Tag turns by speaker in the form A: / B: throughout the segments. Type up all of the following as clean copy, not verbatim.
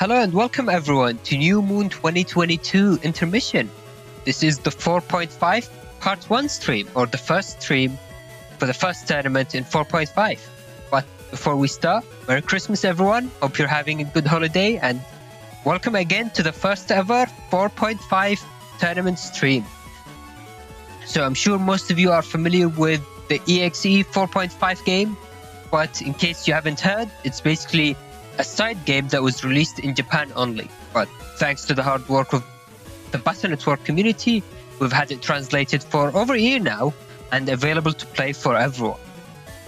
A: Hello and welcome everyone to New Moon 2022 Intermission. This is the 4.5 Part 1 stream, or the first stream for the first tournament in 4.5. But before we start, Merry Christmas everyone, hope you're having a good holiday, and welcome again to the first ever 4.5 tournament stream. So I'm sure most of you are familiar with the EXE 4.5 game, but in case you haven't heard, it's basically a side game that was released in Japan only. But thanks to the hard work of the Battle Network community, we've had it translated for over a year now and available to play for everyone.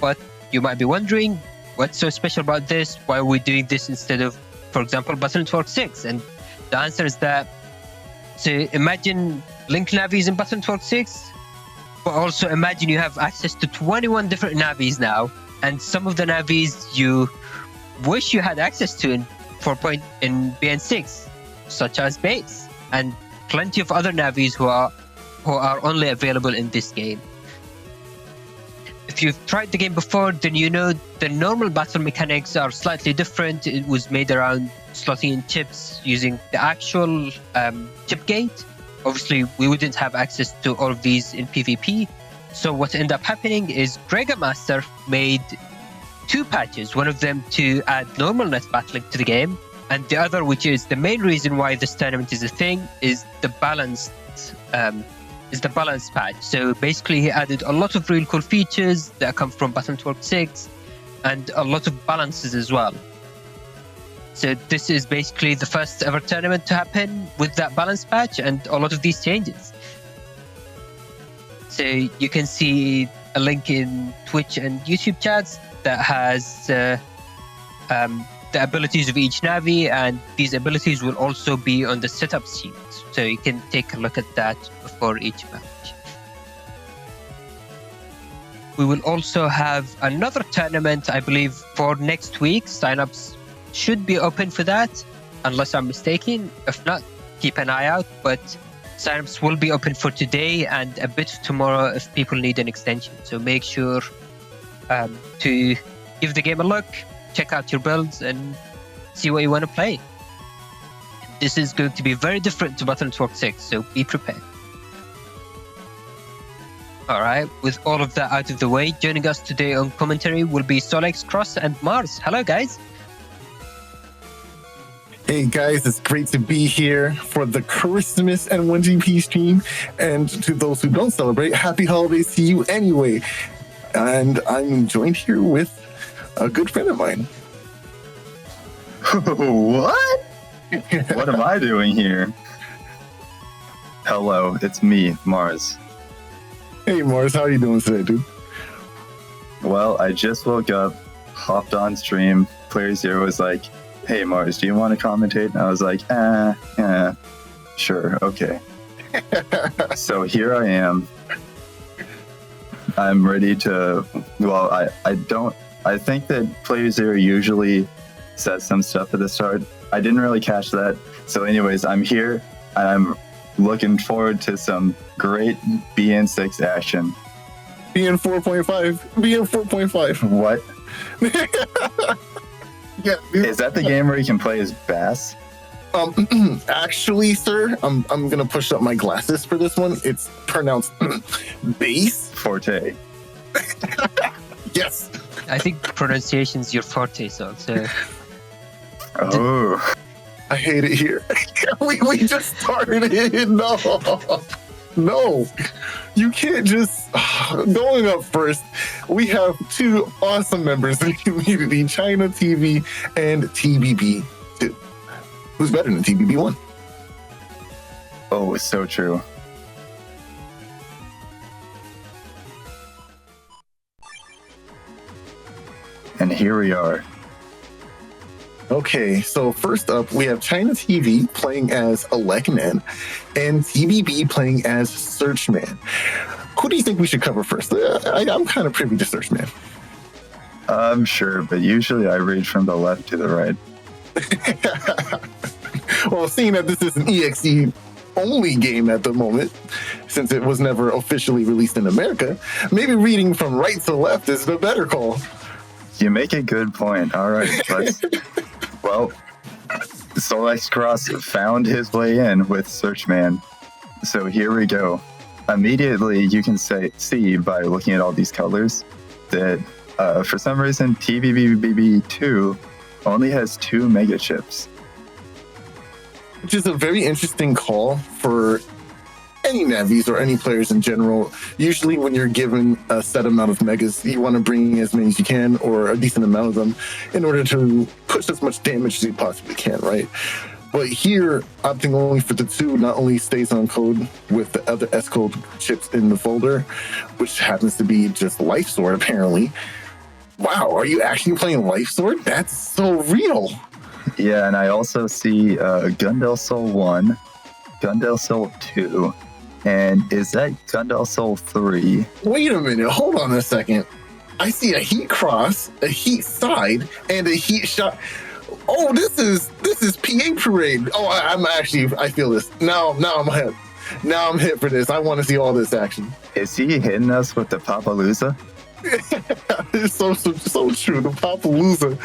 A: But you might be wondering, what's so special about this? Why are we doing this instead of, for example, Battle Network 6? And the answer is that, so imagine Link navies in Battle Network 6, but also imagine you have access to 21 different navies now, and some of the navies you wish you had access to in BN6, such as base, and plenty of other navies who are only available in this game. If you've tried the game before, then you know the normal battle mechanics are slightly different. It was made around slotting in chips using the actual chip gate. Obviously, we wouldn't have access to all of these in PvP. So what ended up happening is Grega Master made two patches, one of them to add normal net battling to the game, and the other, which is the main reason why this tournament is a thing, is the balanced patch. So basically he added a lot of really cool features that come from Battle Network 6 and a lot of balances as well. So this is basically the first ever tournament to happen with that balance patch and a lot of these changes. So you can see a link in Twitch and YouTube chats that has the abilities of each Navi, and these abilities will also be on the setup sheet. So you can take a look at that before each match. We will also have another tournament, I believe, for next week. Signups should be open for that, unless I'm mistaken. If not, keep an eye out, but signups will be open for today and a bit tomorrow if people need an extension. So make sure to give the game a look, check out your builds, and see what you want to play. This is going to be very different to Battle Network 6, so be prepared. Alright, with all of that out of the way, joining us today on commentary will be Solex, Cross, and Mars. Hello guys!
B: Hey guys, it's great to be here for the Christmas and 1GP stream. And to those who don't celebrate, happy holidays to you anyway. And I'm joined here with a good friend of mine.
C: What? What am I doing here? Hello, it's me, Mars.
B: Hey Mars, how are you doing today, dude?
C: Well, I just woke up, hopped on stream. Player Zero was like, hey Mars, do you want to commentate? And I was like, sure, okay. So here I am. I'm ready to, well, I think that Player Zero usually says some stuff at the start. I didn't really catch that. So anyways, I'm here and I'm looking forward to some great BN6 action.
B: BN 4.5. BN 4.5.
C: What?
B: Yeah, dude.
C: Is that the game where you can play as Bass?
B: Actually, sir, I'm gonna push up my glasses for this one. It's pronounced bass.
C: Forte.
B: Yes.
A: I think pronunciation's your forte, so
C: Oh.
B: I hate it here. we just started. No, you can't just going up first. We have two awesome members in the community, ChinaTV and TBB2. Who's better than TBB1?
C: Oh, it's so true. And here we are.
B: Okay, so first up, we have ChinaTV playing as Electman and TBB playing as Searchman. Who do you think we should cover first? I'm kind of privy to Searchman.
C: I'm sure, but usually I read from the left to the right.
B: Well, seeing that this is an EXE only game at the moment, since it was never officially released in America, maybe reading from right to left is the better call.
C: You make a good point. All right, let's. Well, Select Cross found his way in with Searchman. So here we go. Immediately, you can see by looking at all these colors that for some reason TVBB2 only has 2 mega chips.
B: Which is a very interesting call for any navies or any players in general. Usually when you're given a set amount of megas, you want to bring as many as you can or a decent amount of them in order to push as much damage as you possibly can, right? But here, opting only for the 2 not only stays on code with the other S code chips in the folder, which happens to be just Life Sword apparently. Wow, are you actually playing Life Sword? That's so real.
C: Yeah, and I also see Gundel Soul 1, Gundel Soul 2, and is that Gundel Soul 3?
B: Wait a minute, hold on a second. I see a Heat Cross, a Heat Side, and a Heat Shot. Oh, this is PA Parade. Oh, I feel this. Now I'm hit. Now I'm hit for this. I want to see all this action.
C: Is he hitting us with the Papalooza?
B: It's so true. The Papalooza.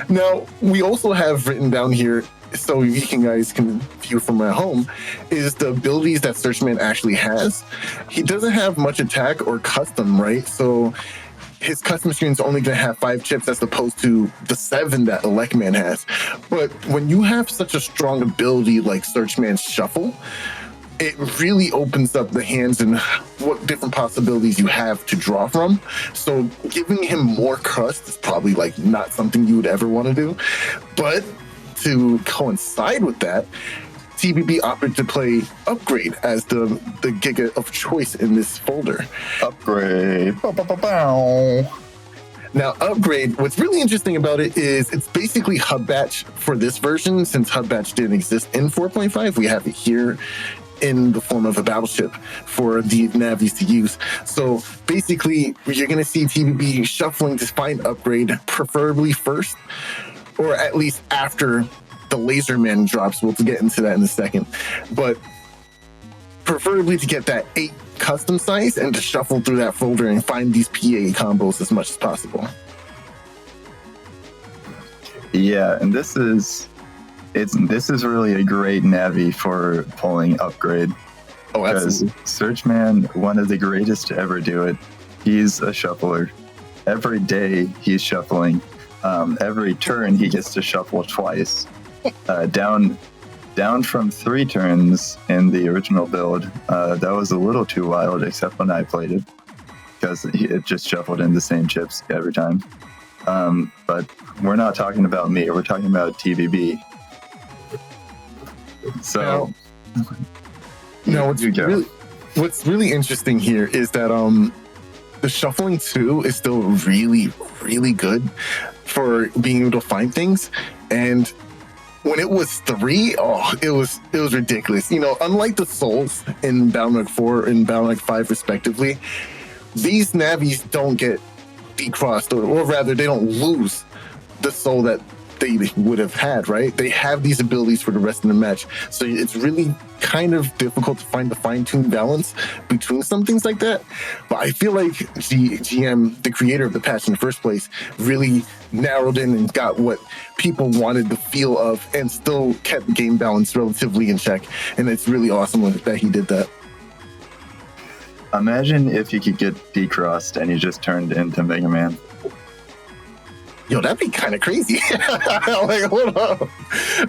B: Now, we also have written down here, so you guys can view from at home, is the abilities that Searchman actually has. He doesn't have much attack or custom, right? So his custom screen is only going to have 5 chips as opposed to the 7 that Electman has. But when you have such a strong ability like Searchman's Shuffle, it really opens up the hands and what different possibilities you have to draw from. So giving him more crust is probably like not something you would ever want to do. But to coincide with that, TBB opted to play Upgrade as the Giga of choice in this folder.
C: Upgrade.
B: Now, Upgrade, what's really interesting about it is it's basically Hub Batch for this version. Since Hub Batch didn't exist in 4.5, we have it here in the form of a battleship for the navies to use. So basically, you're going to see TBB shuffling to find Upgrade, preferably first, or at least after the Laserman drops. We'll get into that in a second. But preferably to get that 8 custom size and to shuffle through that folder and find these PA combos as much as possible.
C: Yeah, and this is really a great navi for pulling Upgrade.
B: Oh, absolutely.
C: Because Searchman, one of the greatest to ever do it, he's a shuffler. Every day he's shuffling. Every turn he gets to shuffle twice. Down from 3 turns in the original build. That was a little too wild, except when I played it, because it just shuffled in the same chips every time. But we're not talking about me. We're talking about TBB. So,
B: what's really interesting here is that the shuffling 2 is still really, really good for being able to find things. And when it was 3, it was ridiculous. You know, unlike the souls in BattleNet 4 and BattleNet 5 respectively, these navies don't get decrossed, or rather they don't lose the soul that they would have had, right? They have these abilities for the rest of the match. So it's really kind of difficult to find the fine-tuned balance between some things like that. But I feel like GM, the creator of the patch in the first place, really narrowed in and got what people wanted the feel of and still kept the game balance relatively in check. And it's really awesome that he did that.
C: Imagine if you could get decrossed and you just turned into Mega Man.
B: Yo, that'd be kind of crazy. Like, hold on.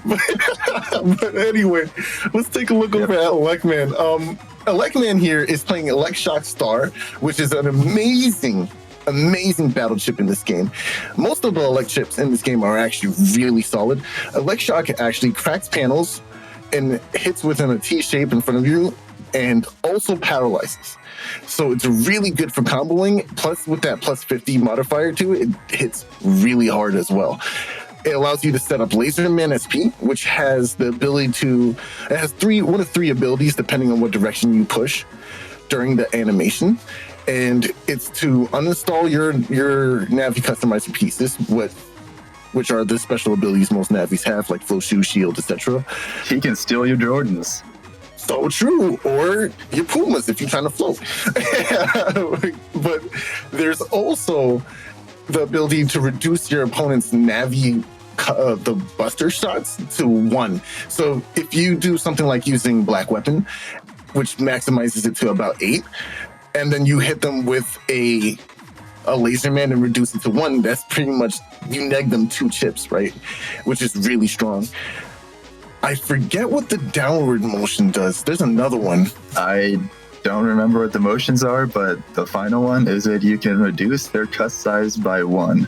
B: But anyway, let's take a look over at Electman. Electman here is playing Electshock Star, which is an amazing battle chip in this game. Most of the elect chips in this game are actually really solid. Electshock actually cracks panels and hits within a T shape in front of you, and also paralyzes. So it's really good for comboing. Plus, with that plus 50 modifier to it, it hits really hard as well. It allows you to set up Laserman SP, which has the ability to... It has one of 3 abilities, depending on what direction you push during the animation. And it's to uninstall your Navi customizer pieces, which are the special abilities most Navis have, like Flow Shoe, Shield, etc.
C: He can steal your Jordans.
B: So true, or your Pumas if you're trying to float. But there's also the ability to reduce your opponent's Navi the buster shots to 1. So if you do something like using Black Weapon, which maximizes it to about 8, and then you hit them with a laser man and reduce it to 1, that's pretty much, you neg them 2 chips, right? Which is really strong. I forget what the downward motion does. There's another one.
C: I don't remember what the motions are, but the final one is that you can reduce their cut size by 1.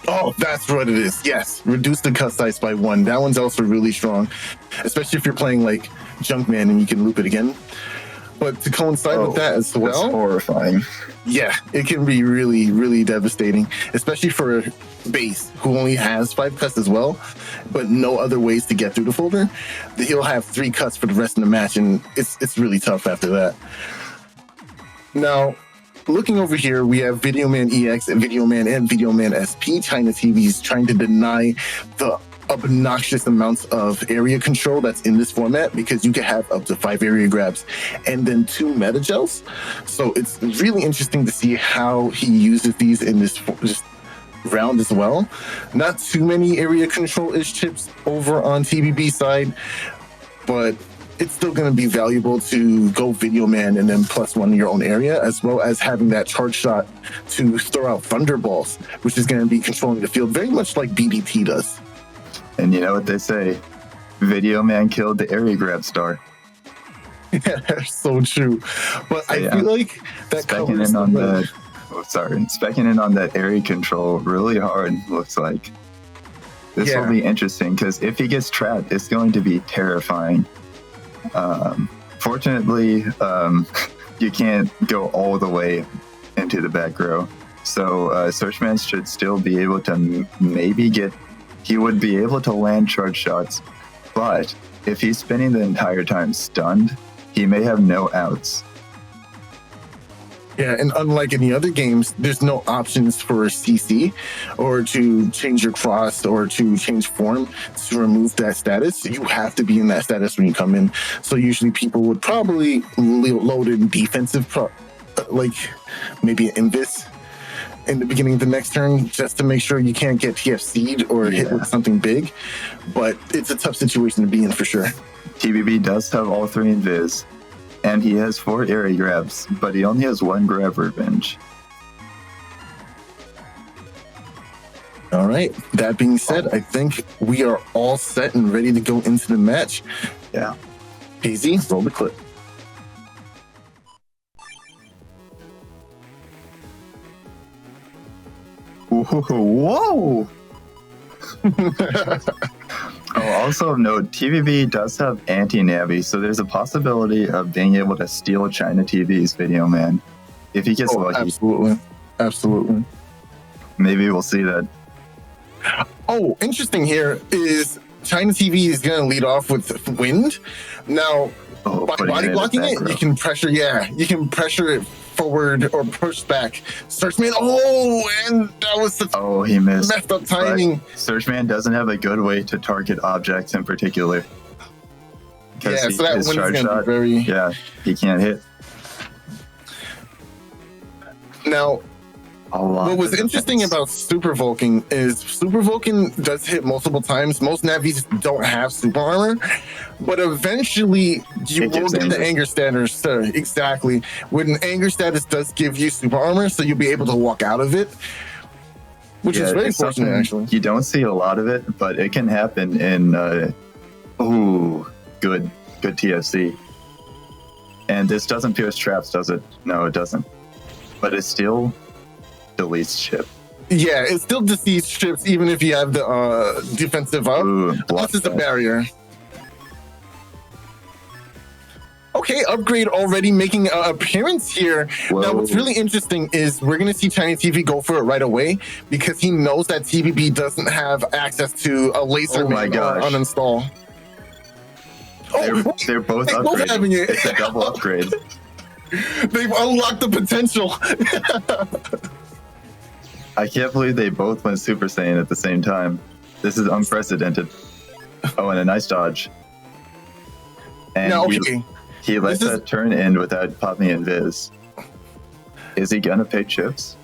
B: Oh, that's what it is. Yes, reduce the cut size by 1. That one's also really strong, especially if you're playing like Junkman and you can loop it again. But to coincide with that as well,
C: that's horrifying.
B: Yeah, it can be really, really devastating, especially for base who only has 5 cuts as well, but no other ways to get through the folder. He'll have 3 cuts for the rest of the match, and it's really tough after that. Now, looking over here, we have Videoman EX, Videoman, and Videoman SP. ChinaTV's trying to deny the obnoxious amounts of area control that's in this format, because you can have up to 5 area grabs and then 2 meta gels. So it's really interesting to see how he uses these in this round as well. Not too many area control-ish chips over on TBB side, but it's still going to be valuable to go Videoman and then +1 in your own area, as well as having that charge shot to throw out Thunderballs, which is going to be controlling the field very much like BDT does.
C: And you know what they say, Videoman killed the area grab star.
B: Yeah, so true. But I feel like that
C: specking in on that. Oh, sorry, specking in on that area control really hard. Looks like this will be interesting, because if he gets trapped, it's going to be terrifying. Fortunately, you can't go all the way into the back row, so Searchman should still be able to maybe get. He would be able to land charge shots, but if he's spinning the entire time stunned, he may have no outs.
B: Yeah, and unlike any other games, there's no options for CC or to change your cross or to change form to remove that status. You have to be in that status when you come in. So usually people would probably load in defensive, like maybe an Invis in the beginning of the next turn, just to make sure you can't get TFC'd or hit with something big. But it's a tough situation to be in for sure.
C: TBB does have all 3 Invis, and he has 4 area grabs, but he only has 1 grab revenge.
B: All right. That being said, I think we are all set and ready to go into the match.
C: Yeah.
B: Easy, roll the clip.
C: Whoa! Also of note, TVB does have anti-navi, so there's a possibility of being able to steal ChinaTV's Videoman if he gets lucky.
B: Absolutely.
C: Maybe we'll see that.
B: Oh, interesting here is ChinaTV is going to lead off with wind. Now, by body blocking it, you can pressure. Yeah, you can pressure it forward or push back. Searchman, and that was such
C: he missed.
B: Messed up timing.
C: But Searchman doesn't have a good way to target objects in particular.
B: Yeah, so that one is going to be very...
C: Yeah, he can't hit.
B: Now, what was interesting about Super Vulcan is Super Vulcan does hit multiple times. Most navis don't have super armor, but eventually you will get the anger status. Exactly. When an anger status does give you super armor, so you'll be able to walk out of it, which is very fortunate, actually.
C: You don't see a lot of it, but it can happen in good TFC. And this doesn't pierce traps, does it? No, it doesn't. But it still deletes chip.
B: Yeah, it still deletes chips even if you have the defensive up. Plus it's a barrier. Okay, Upgrade already making an appearance here. Whoa. Now, what's really interesting is we're going to see ChinaTV go for it right away because he knows that TBB doesn't have access to a laser man or uninstall.
C: They're both upgraded. It's a double upgrade.
B: They've unlocked the potential.
C: I can't believe they both went Super Saiyan at the same time. This is unprecedented. Oh, and a nice dodge. And
B: now,
C: he lets that turn in without popping in Viz. Is he gonna pick chips?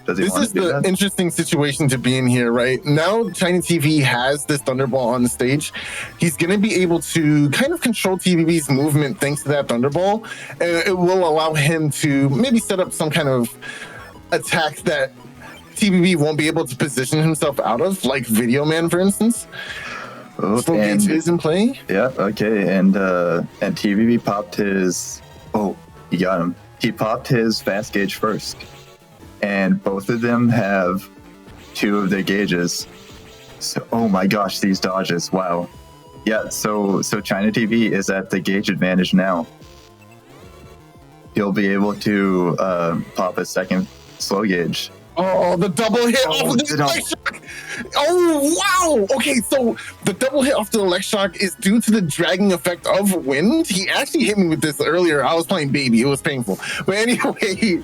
C: Does he
B: This
C: want
B: is
C: to do
B: the
C: that?
B: interesting situation to be in here, right? Now ChinaTV has this Thunderball on the stage. He's going to be able to kind of control TVB's movement thanks to that Thunderball. And it will allow him to maybe set up some kind of attack that TVB won't be able to position himself out of, like Video Man, for instance.
C: Oh,
B: Slow Gauge is in play.
C: Yeah, okay. And TVB popped his... Oh, he got him. He popped his fast gauge first. And both of them have 2 of their gauges. So, oh my gosh, these dodges! Wow. Yeah. So ChinaTV is at the gauge advantage now. He'll be able to pop a second slow gauge.
B: Oh, the double hit off of the Electric! Oh, wow! Okay, so the double hit off the Electric is due to the dragging effect of wind. He actually hit me with this earlier. I was playing baby. It was painful. But anyway,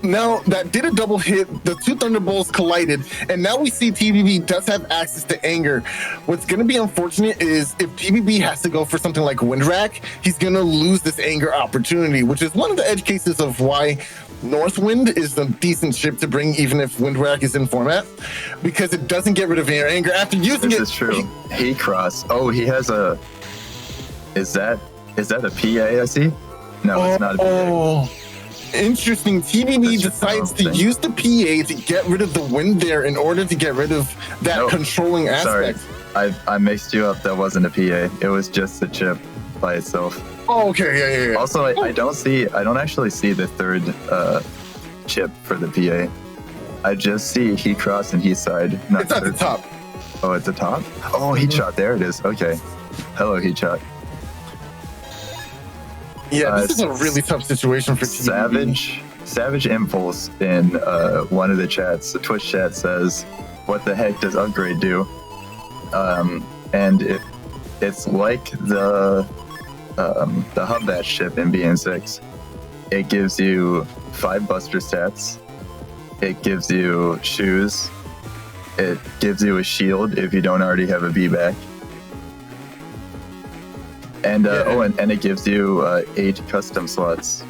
B: now that did a double hit. The 2 Thunderbolts collided, and now we see TVB does have access to anger. What's going to be unfortunate is if TVB has to go for something like Wind Rack, he's going to lose this anger opportunity, which is one of the edge cases of why Northwind is a decent ship to bring, even if Wind Rack is in format, because it doesn't get rid of your anger after using it.
C: This is true. He cross. Oh, he has a. Is that a PA? I see. No, it's not a PA.
B: Oh, interesting. TVB decides to use the PA to get rid of the wind there in order to get rid of that controlling aspect.
C: Sorry, I mixed you up. That wasn't a PA. It was just the chip by itself.
B: Oh, okay, yeah.
C: Also, I don't actually see the 3rd chip for the PA. I just see heat cross and heat side.
B: It's at the top.
C: Oh, at the top? Oh, heat shot. There it is. Okay. Hello, heat shot.
B: Yeah, this is a really tough situation for TVB.
C: Savage Impulse in one of the chats, the Twitch chat says, "What the heck does upgrade do?" And it's like the Hubbat ship in BN6. It gives you 5 buster stats. It gives you shoes. It gives you a shield if you don't already have a B-back. And and it gives you 8 custom slots.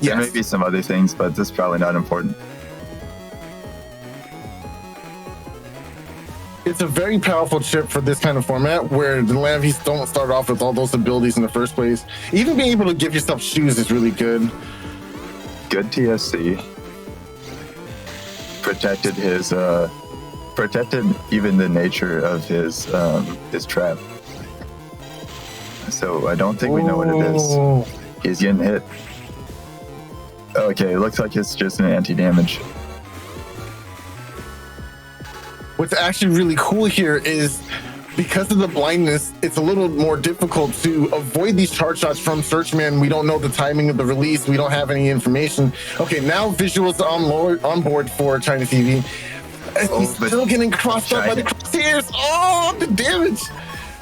C: There may be some other things, but this is probably not important.
B: It's a very powerful chip for this kind of format where the Lanvies don't start off with all those abilities in the first place. Even being able to give yourself shoes is really good.
C: Good TSC. Protected even the nature of his trap. So I don't think we know what it is. He's getting hit. Okay, looks like it's just an anti-damage.
B: What's actually really cool here is because of the blindness, it's a little more difficult to avoid these charge shots from Searchman. We don't know the timing of the release. We don't have any information. Okay, now visuals on board for ChinaTV. He's still getting crossed up by the crosshairs. Oh, the damage.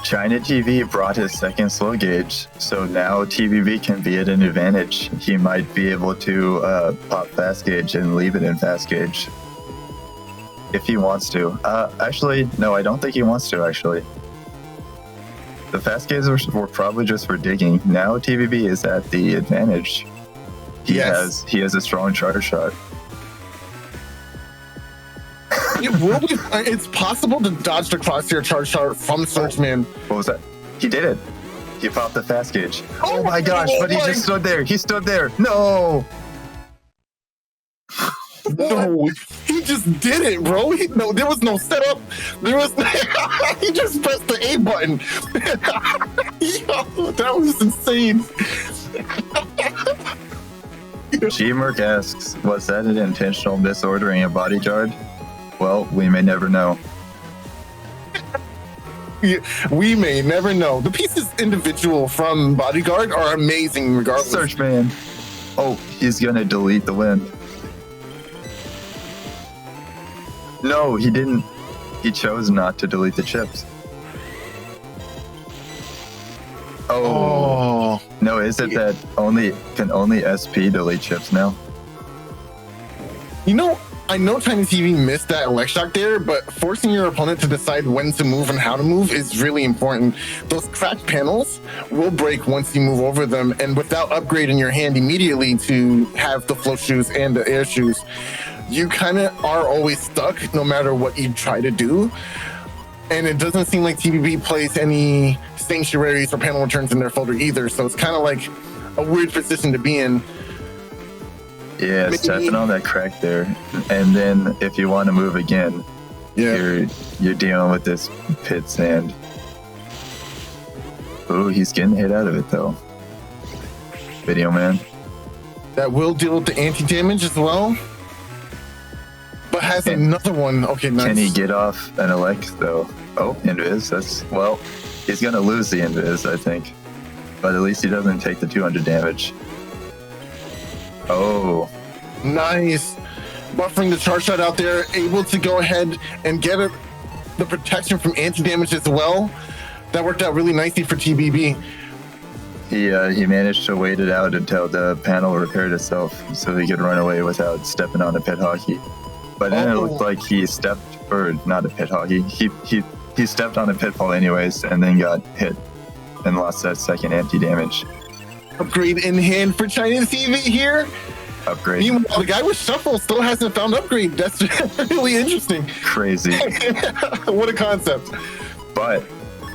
C: ChinaTV brought his second slow gauge, so now TVB can be at an advantage. He might be able to pop fast gauge and leave it in fast gauge. If he wants to. Actually, no, I don't think he wants to, actually. The fast gauges were probably just for digging. Now TVB is at the advantage. He has a strong charge shot.
B: It's possible to dodge the crosshair charge shot from Searchman.
C: What was that? He did it. He popped the fast gauge. Oh my gosh, but he just stood there. He stood there. No!
B: No, he just did it, bro. There was no setup. There was he just pressed the A button. Yo, that was insane.
C: GMERC asks, was that an intentional misordering of bodyguard? Well, we may never know.
B: Yeah, we may never know. The pieces individual from Bodyguard are amazing regardless.
C: Searchman. Oh, he's gonna delete the wind. No, he didn't. He chose not to delete the chips. Oh. No, is it that only SP delete chips now?
B: You know, I know ChinaTV missed that Electric there, but forcing your opponent to decide when to move and how to move is really important. Those cracked panels will break once you move over them, and without upgrading your hand immediately to have the float shoes and the air shoes, you kind of are always stuck no matter what you try to do. And it doesn't seem like TVB plays any sanctuaries or panel returns in their folder either. So it's kind of like a weird position to be in.
C: Yeah,
B: Maybe.
C: stepping on that crack there. And then if you want to move again,
B: Yeah.
C: you're dealing with this pit sand. Oh, he's getting hit out of it though. Video man.
B: That will deal with the anti-damage as well. But has another one. Okay, nice.
C: Can he get off an elect though? Oh, invis. He's gonna lose the invis, I think. But at least he doesn't take the 200 damage. Oh.
B: Nice. Buffering the charge shot out there, able to go ahead and get the protection from anti-damage as well. That worked out really nicely for TBB.
C: He managed to wait it out until the panel repaired itself so he could run away without stepping on a pit hockey. But then it looked like he stepped, or not a pit hockey, he stepped on a pitfall anyways and then got hit and lost that second anti-damage.
B: Upgrade in hand for ChinaTV here.
C: Upgrade.
B: Meanwhile, the guy with Shuffle still hasn't found upgrade. That's really interesting.
C: Crazy.
B: What a concept.
C: But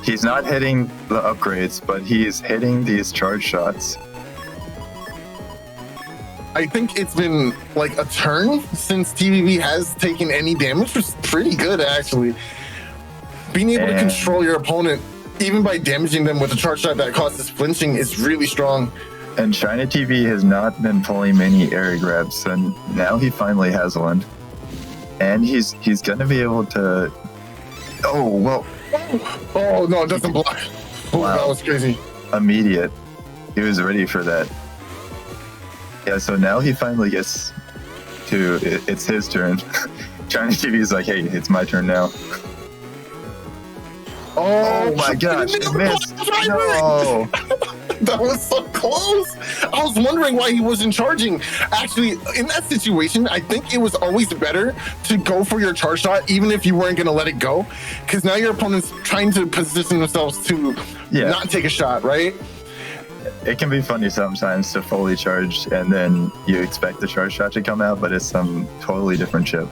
C: he's not hitting the upgrades, but he's hitting these charge shots.
B: I think it's been like a turn since TVB has taken any damage, which is pretty good actually. Being able to control your opponent, even by damaging them with a charge shot that causes flinching, is really strong.
C: And ChinaTV has not been pulling many air grabs, and now he finally has one. And he's gonna be able to. Oh well.
B: Oh no, it doesn't block. Oh,
C: Wow.
B: That was crazy.
C: Immediate. He was ready for that. Yeah, so now he finally gets to. It's his turn. ChinaTV is like, hey, it's my turn now. Oh my gosh, it missed. No.
B: That was so close. I was wondering why he wasn't charging. Actually, in that situation, I think it was always better to go for your charge shot, even if you weren't going to let it go. Because now your opponent's trying to position themselves to not take a shot, right?
C: It can be funny sometimes to fully charge and then you expect the charge shot to come out, but it's some totally different chip.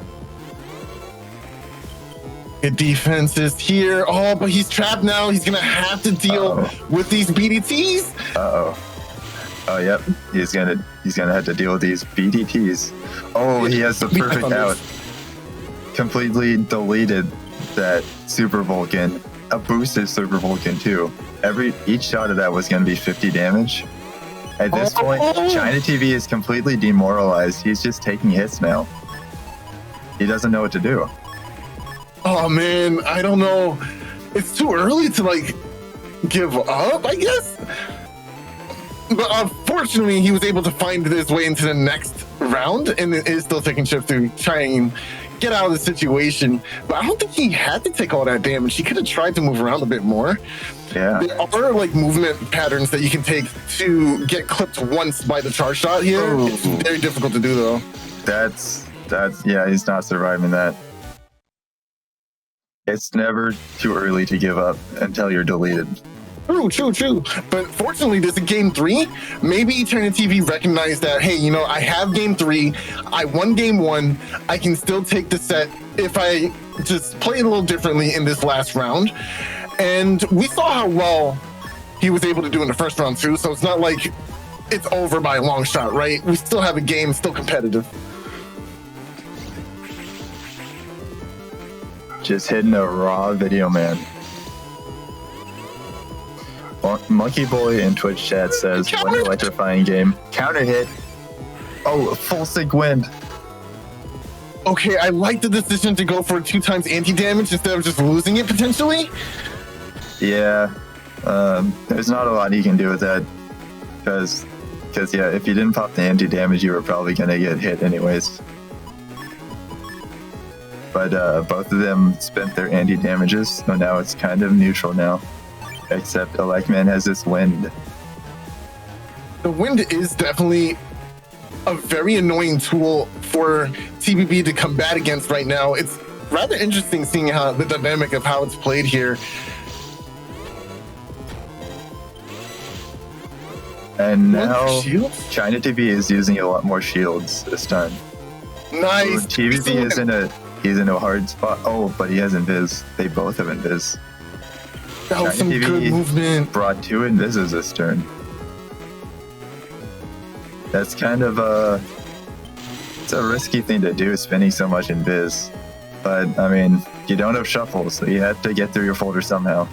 B: The defense is here. Oh, but he's trapped now. He's going to have to deal with these BDTs.
C: Oh, yep. He's gonna have to deal with these BDTs. Oh, he has the perfect out. Completely deleted that Super Vulcan. A boosted Super Vulcan too. Each shot of that was gonna be 50 damage. At this point, ChinaTV is completely demoralized. He's just taking hits now. He doesn't know what to do.
B: Oh man, I don't know. It's too early to like give up, I guess. But unfortunately, he was able to find his way into the next round and is still taking chips to try and get out of the situation. But I don't think he had to take all that damage. He could have tried to move around a bit more.
C: Yeah.
B: There are like movement patterns that you can take to get clipped once by the charge shot here.
C: Ooh.
B: It's very difficult to do though.
C: That's yeah, he's not surviving that. It's never too early to give up until you're deleted.
B: True. But fortunately, this is game 3. Maybe ChinaTV recognized that, hey, you know, I have game 3. I won game 1. I can still take the set if I just play it a little differently in this last round. And we saw how well he was able to do in the first round too. So it's not like it's over by a long shot, right? We still have a game, still competitive.
C: Just hitting a raw video, man. Monkey Boy in Twitch chat says, what an electrifying game. Counter hit. Oh, full sync wind.
B: Okay, I like the decision to go for 2 times anti-damage instead of just losing it potentially.
C: Yeah. There's not a lot you can do with that. Because yeah, if you didn't pop the anti-damage, you were probably going to get hit anyways. But both of them spent their anti-damages, so now it's kind of neutral now. Except Electman has this wind.
B: The wind is definitely a very annoying tool for TBB to combat against right now. It's rather interesting seeing how the dynamic of how it's played here.
C: And now ChinaTV is using a lot more shields this time.
B: Nice.
C: TVP he's in a hard spot. Oh, but he has invis. They both have invis.
B: That was some good movement.
C: Brought 2 invises this turn. That's kind of it's a risky thing to do, spending so much invis. But I mean, you don't have shuffle, so you have to get through your folder somehow.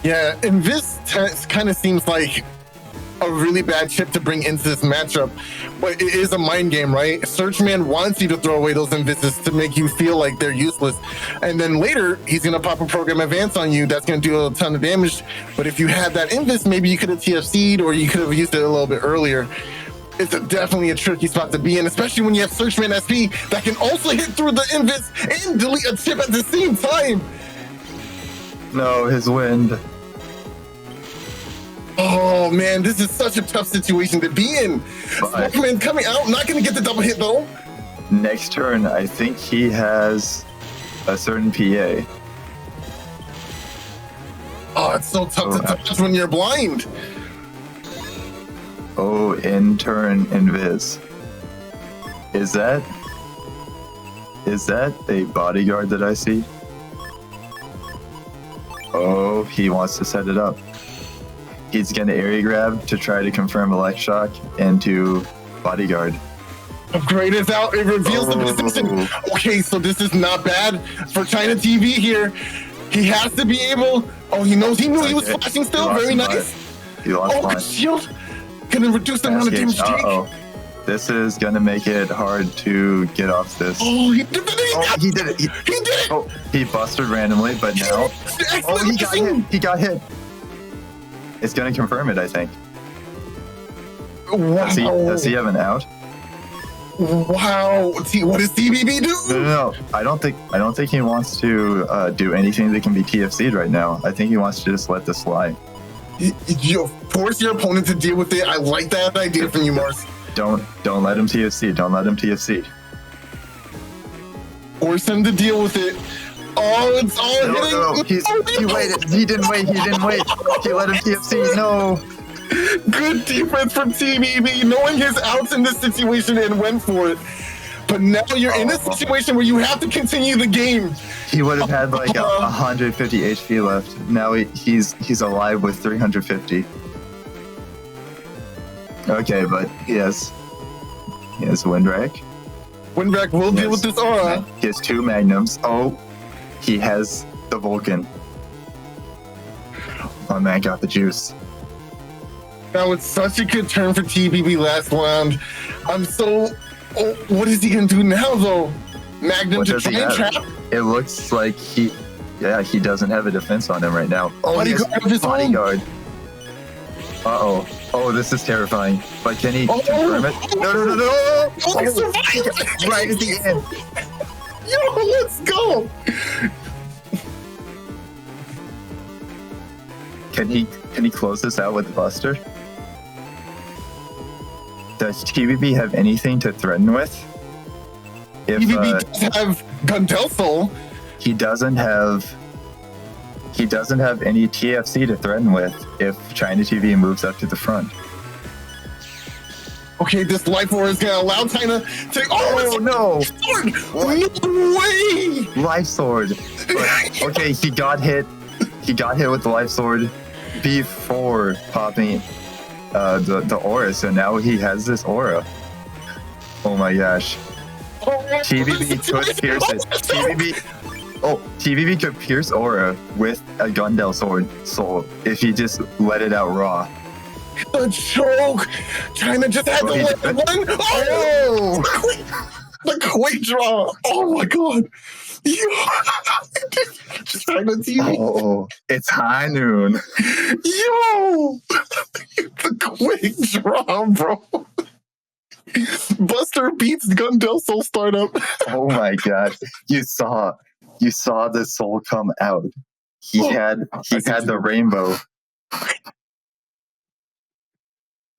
B: Yeah, invis kind of seems like a really bad chip to bring into this matchup, but it is a mind game, right? Searchman wants you to throw away those invises to make you feel like they're useless, and then later he's gonna pop a program advance on you that's gonna do a ton of damage. But if you had that invis, maybe you could have TFC'd, or you could have used it a little bit earlier. It's definitely a tricky spot to be in, especially when you have Searchman SP that can also hit through the invis and delete a chip at the same time.
C: No, his wind.
B: Oh man, this is such a tough situation to be in. Smokeman coming out, not gonna get the double hit though.
C: Next turn, I think he has a certain PA.
B: Oh, it's so tough to touch when you're blind.
C: Oh, in turn invis. Is that a bodyguard that I see? Oh, he wants to set it up. He's gonna area grab to try to confirm Elect Shock into bodyguard.
B: Upgrade is out, it reveals the position. Okay, so this is not bad for ChinaTV here. He has to be able, he knew he was flashing still, very nice.
C: He lost line.
B: Shield, gonna reduce the amount of damage take.
C: This is gonna make it hard to get off this.
B: Oh, he did it!
C: He did it! He did it! Oh, he busted randomly, but now... he got hit! He got hit! It's gonna confirm it, I think.
B: Wow.
C: Does he have an out?
B: Wow. What does TBB do?
C: No. I don't think he wants to do anything that can be TFC'd right now. I think he wants to just let this slide.
B: You force your opponent to deal with it. I like that idea from you, Mars.
C: Don't let him TFC. Don't let him TFC.
B: Force him to deal with it. Oh, it's all hitting.
C: No. He waited. He didn't wait. He let him TFC. No.
B: Good defense from TBB, knowing his outs in this situation and went for it. But now you're in a situation where you have to continue the game.
C: He would have had like 150 HP left. Now he's alive with 350. Okay, but he has Windrack.
B: Windrack will deal with this aura.
C: He has 2 magnums. Oh, he has the Vulcan. My man got the juice.
B: That was such a good turn for TBB last round. What is he gonna do now though? Magnum to try and trap?
C: It looks like he doesn't have a defense on him right now. Oh, he has bodyguard. Oh, this is terrifying. But can he confirm it? No. Right at the end.
B: Yo, let's go.
C: Can he close this out with Buster? Does TVB have anything to threaten with?
B: TVB does have Gundelso.
C: He doesn't have any TFC to threaten with if ChinaTV moves up to the front.
B: Okay, this life aura is gonna allow China to.
C: Oh no!
B: Sword! No way!
C: Life sword. But, okay, he got hit. He got hit with the life sword before popping the aura, so now he has this aura. Oh my gosh. TVB could pierce it. TVB could pierce aura with a Gundel sword soul if he just let it out raw.
B: The choke! China just had the one. Oh! The quick draw. Oh my god. China TV.
C: Oh, it's high noon.
B: Yo! The quick draw, bro. Buster beats Gundel Soul Startup.
C: Oh my god. You saw the soul come out. He had the rainbow.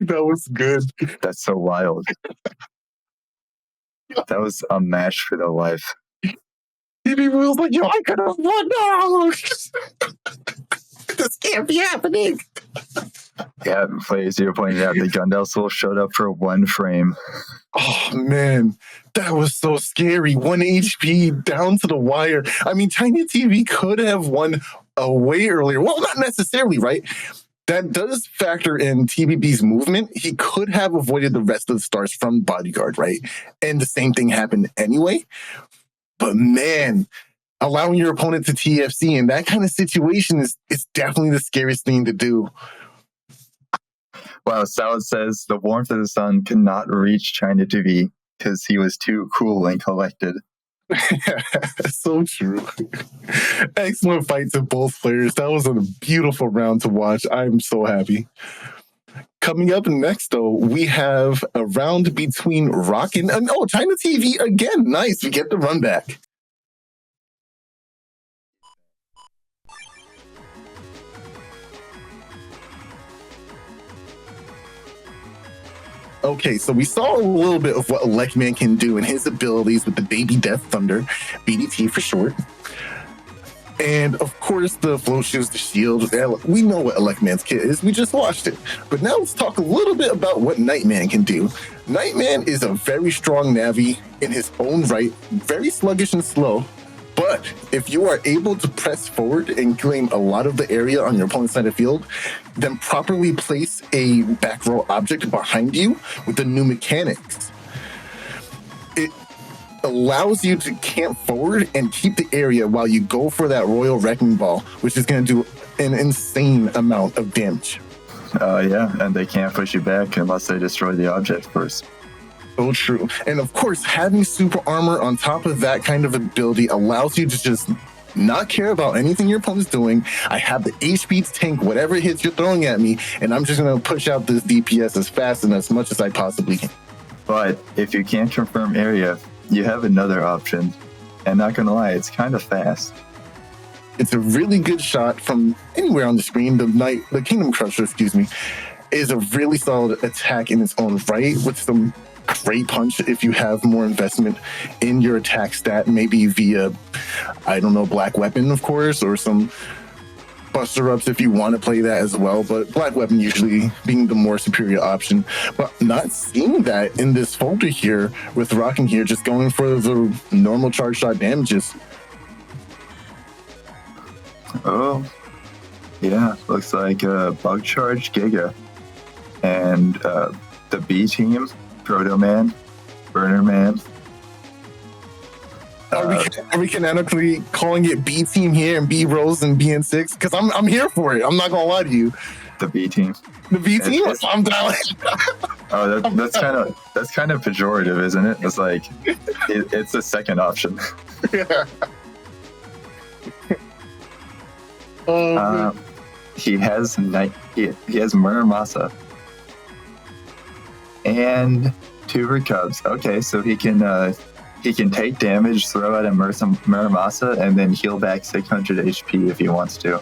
B: That was good.
C: That's so wild. That was a match for the life.
B: TV was like, yo, I could have won. No! This can't be happening.
C: Yeah, Plays, you're pointing out the Gundel Soul showed up for 1 frame.
B: Oh man, that was so scary. 1 HP down to the wire. I mean, ChinaTV could have won way earlier. Well, not necessarily, right? That does factor in TBB's movement. He could have avoided the rest of the stars from Bodyguard, right? And the same thing happened anyway. But man, allowing your opponent to TFC in that kind of situation is definitely the scariest thing to do.
C: Wow, Salad says the warmth of the sun could not reach ChinaTV because he was too cool and collected.
B: So true. Excellent fight to both players. That was a beautiful round to watch. I'm so happy. Coming up next, though, we have a round between Rockin and ChinaTV again. Nice. We get the run back. Okay, so we saw a little bit of what Electman can do and his abilities with the Baby Death Thunder, BDT for short. And of course, the float shoes, the shield. We know what Electman's kit is. We just watched it. But now let's talk a little bit about what Nightman can do. Nightman is a very strong Navi in his own right, very sluggish and slow. But if you are able to press forward and claim a lot of the area on your opponent's side of the field, then properly place a back row object behind you with the new mechanics, it allows you to camp forward and keep the area while you go for that Royal Wrecking Ball, which is going to do an insane amount of damage.
C: Yeah, and they can't push you back unless they destroy the object first.
B: So true. And of course, having super armor on top of that kind of ability allows you to just not care about anything your opponent's doing. I have the HP to tank whatever hits you're throwing at me, and I'm just going to push out this DPS as fast and as much as I possibly can.
C: But if you can't confirm area, you have another option. And not going to lie, it's kind of fast.
B: It's a really good shot from anywhere on the screen. The Kingdom Crusher, is a really solid attack in its own right with some great punch if you have more investment in your attack stat, maybe via, I don't know, Black Weapon, of course, or some Buster Ups if you want to play that as well. But Black Weapon usually being the more superior option. But not seeing that in this folder here with Rockin here, just going for the normal charge shot damages.
C: Oh, yeah, looks like Bug Charge Giga and the B team, Proto Man, Burner Man.
B: Are we canonically calling it B team here and B Rose and BN6? Because I'm here for it. I'm not gonna lie to you.
C: The B team.
B: The B team. I'm down.
C: Oh, that's kind of pejorative, isn't it? It's like it's the second option.
B: Yeah.
C: He has Muramasa and 2 Recubs. Okay, so he can take damage, throw out a Muramasa, and then heal back 600 HP if he wants to.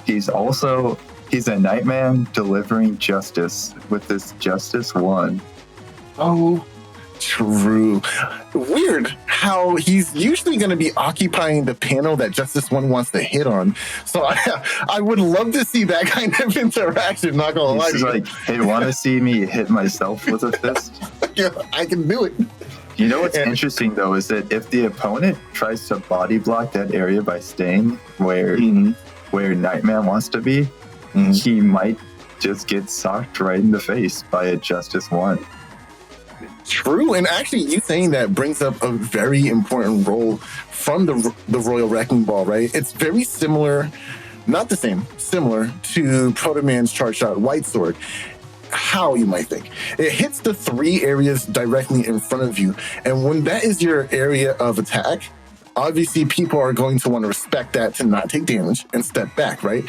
C: He's a Nightman delivering justice with this Justice 1.
B: Oh, true. Weird how he's usually going to be occupying the panel that Justice 1 wants to hit on. So I would love to see that kind of interaction, not going to lie to you.
C: Like, hey, want to see me hit myself with a fist?
B: Yeah, I can do it.
C: You know what's interesting, though, is that if the opponent tries to body block that area by staying where Nightman wants to be, he might just get socked right in the face by a Justice 1.
B: True, and actually you saying that brings up a very important role from the Royal Wrecking Ball, right? It's very similar, not the same, similar to Proto Man's Charge Shot White Sword. How, you might think. It hits the 3 areas directly in front of you, and when that is your area of attack, obviously people are going to want to respect that to not take damage and step back, right?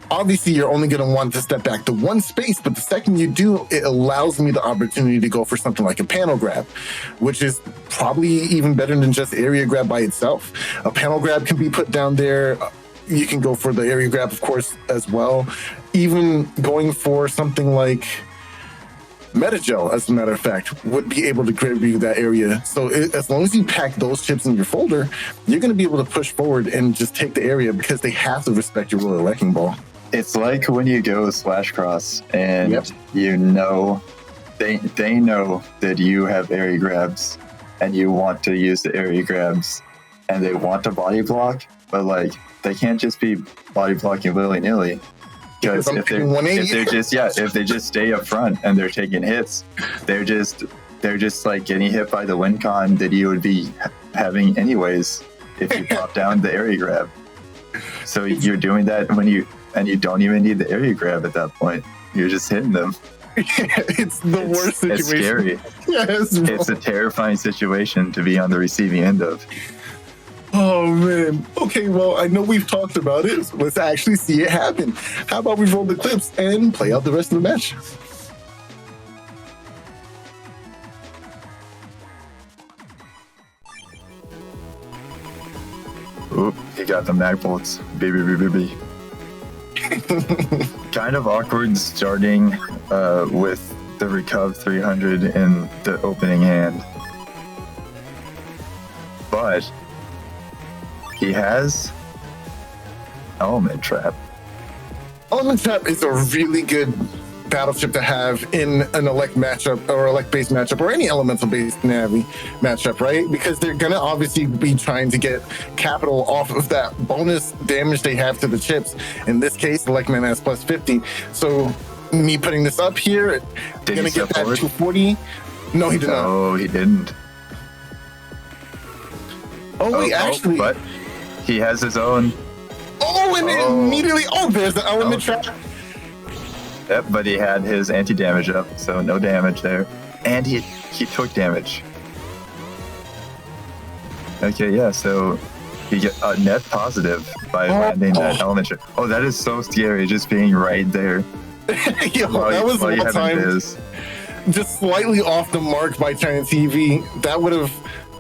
B: Obviously, you're only going to want to step back to 1 space, but the second you do, it allows me the opportunity to go for something like a panel grab, which is probably even better than just area grab by itself. A panel grab can be put down there. You can go for the area grab, of course, as well. Even going for something like Metagel, as a matter of fact, would be able to grab you that area. So as long as you pack those chips in your folder, you're going to be able to push forward and just take the area because they have to respect your Royal Wrecking Ball.
C: It's like when you go slash cross and you know they know that you have area grabs and you want to use the area grabs and they want to body block, but like they can't just be body blocking willy-nilly. Because if they just stay up front and they're taking hits, they're just like getting hit by the win con that you would be having anyways if you pop down the area grab. So you're doing that you don't even need the area grab at that point. You're just hitting them.
B: It's the worst situation.
C: It's scary.
B: Yes,
C: it's a terrifying situation to be on the receiving end of.
B: Oh man. Okay, well, I know we've talked about it. So let's actually see it happen. How about we roll the clips and play out the rest of the match?
C: Oop, he got the mag bolts. Baby. Kind of awkward starting with the Recov 300 in the opening hand. But he has Element Trap.
B: Element Trap is a really good battleship to have in an elect matchup or elect based matchup or any elemental based Navi matchup, right? Because they're gonna obviously be trying to get capital off of that bonus damage they have to the chips. In this case, elect man has plus 50. So me putting this up here, gonna get that 240. No, he did not.
C: Oh, he didn't.
B: Oh wait, actually,
C: but he has his own.
B: Oh, and immediately, there's the element trap.
C: Yep, but he had his anti-damage up, so no damage there. And he took damage. Okay, yeah, so he get a net positive by landing that element trap. Oh, that is so scary, just being right there.
B: Yo, that was one time just slightly off the mark by ChinaTV. That would have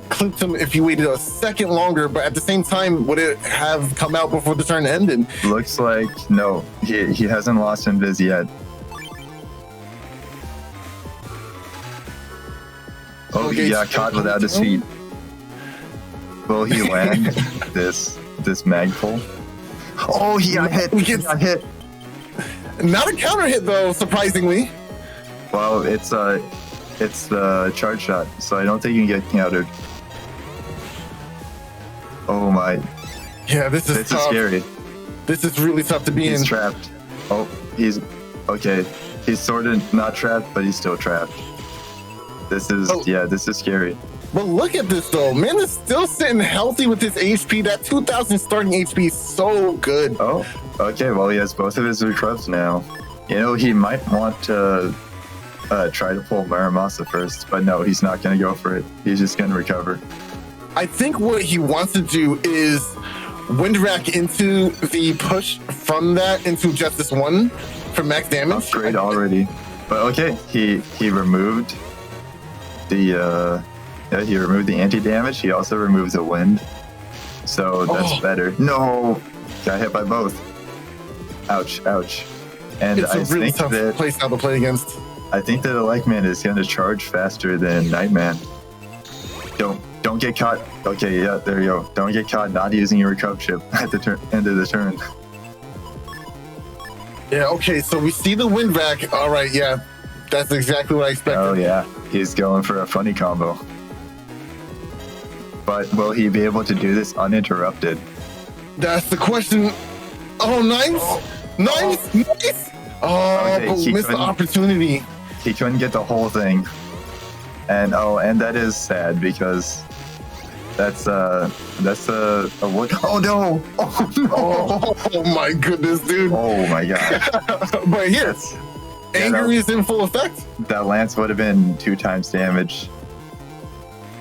B: clipped him if you waited a second longer, but at the same time, would it have come out before the turn ended?
C: Looks like no. He hasn't lost invis yet. Oh, he got caught without his feet. Will he land this mag pull? Oh, he got hit. He got hit.
B: Not a counter hit though, surprisingly.
C: Well, it's the charge shot, so I don't think you can get countered. Oh my.
B: Yeah, this is
C: scary.
B: This is really tough to be in.
C: He's trapped. Oh, he's okay. He's sort of not trapped, but he's still trapped. This is this is scary.
B: But look at this though. Man is still sitting healthy with his HP. That 2,000 starting HP is so good.
C: Oh, okay. Well, he has both of his recruits now. You know, he might want to try to pull Muramasa first, but no, he's not going to go for it. He's just going to recover.
B: I think what he wants to do is wind rack into the push from that into Justice 1 for max damage.
C: Upgrade already. But okay, he removed the anti-damage. He also removed the wind. So that's better. No! Got hit by both. Ouch. And
B: it's a really tough place now to play against.
C: I think that Electman is going to charge faster than Nightman. Don't get caught. Okay, yeah, there you go. Don't get caught not using your recover chip at the end of the turn.
B: Yeah, okay, so we see the wind rack. All right, yeah, that's exactly what I expected.
C: Oh, yeah, he's going for a funny combo. But will he be able to do this uninterrupted?
B: That's the question. Oh, nice! Nice! Oh, okay, but missed the opportunity.
C: He couldn't get the whole thing. And that is sad because that's a what? Oh no! Oh no!
B: Oh my goodness, dude!
C: Oh my god!
B: But yes, anger is in full effect.
C: That lance would have been 2 times damage.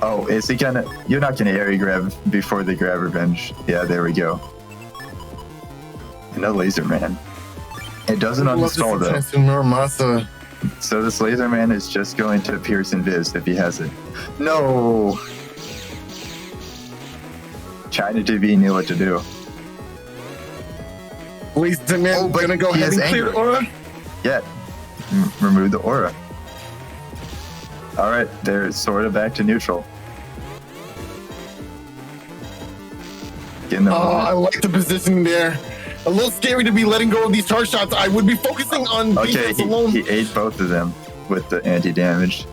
C: Oh, is he gonna? You're not gonna area grab before they grab revenge. Yeah, there we go. And a laser man. It doesn't uninstall though. So this laser man is just going to pierce invis if he has it. No! ChinaTV knew what to do.
B: Laser man gonna go ahead and clear aura?
C: Yeah. Remove the aura. Alright, they're sort of back to neutral.
B: I like the positioning there. A little scary to be letting go of these charge shots. I would be focusing on defense alone.
C: He ate both of them. with the anti-damage.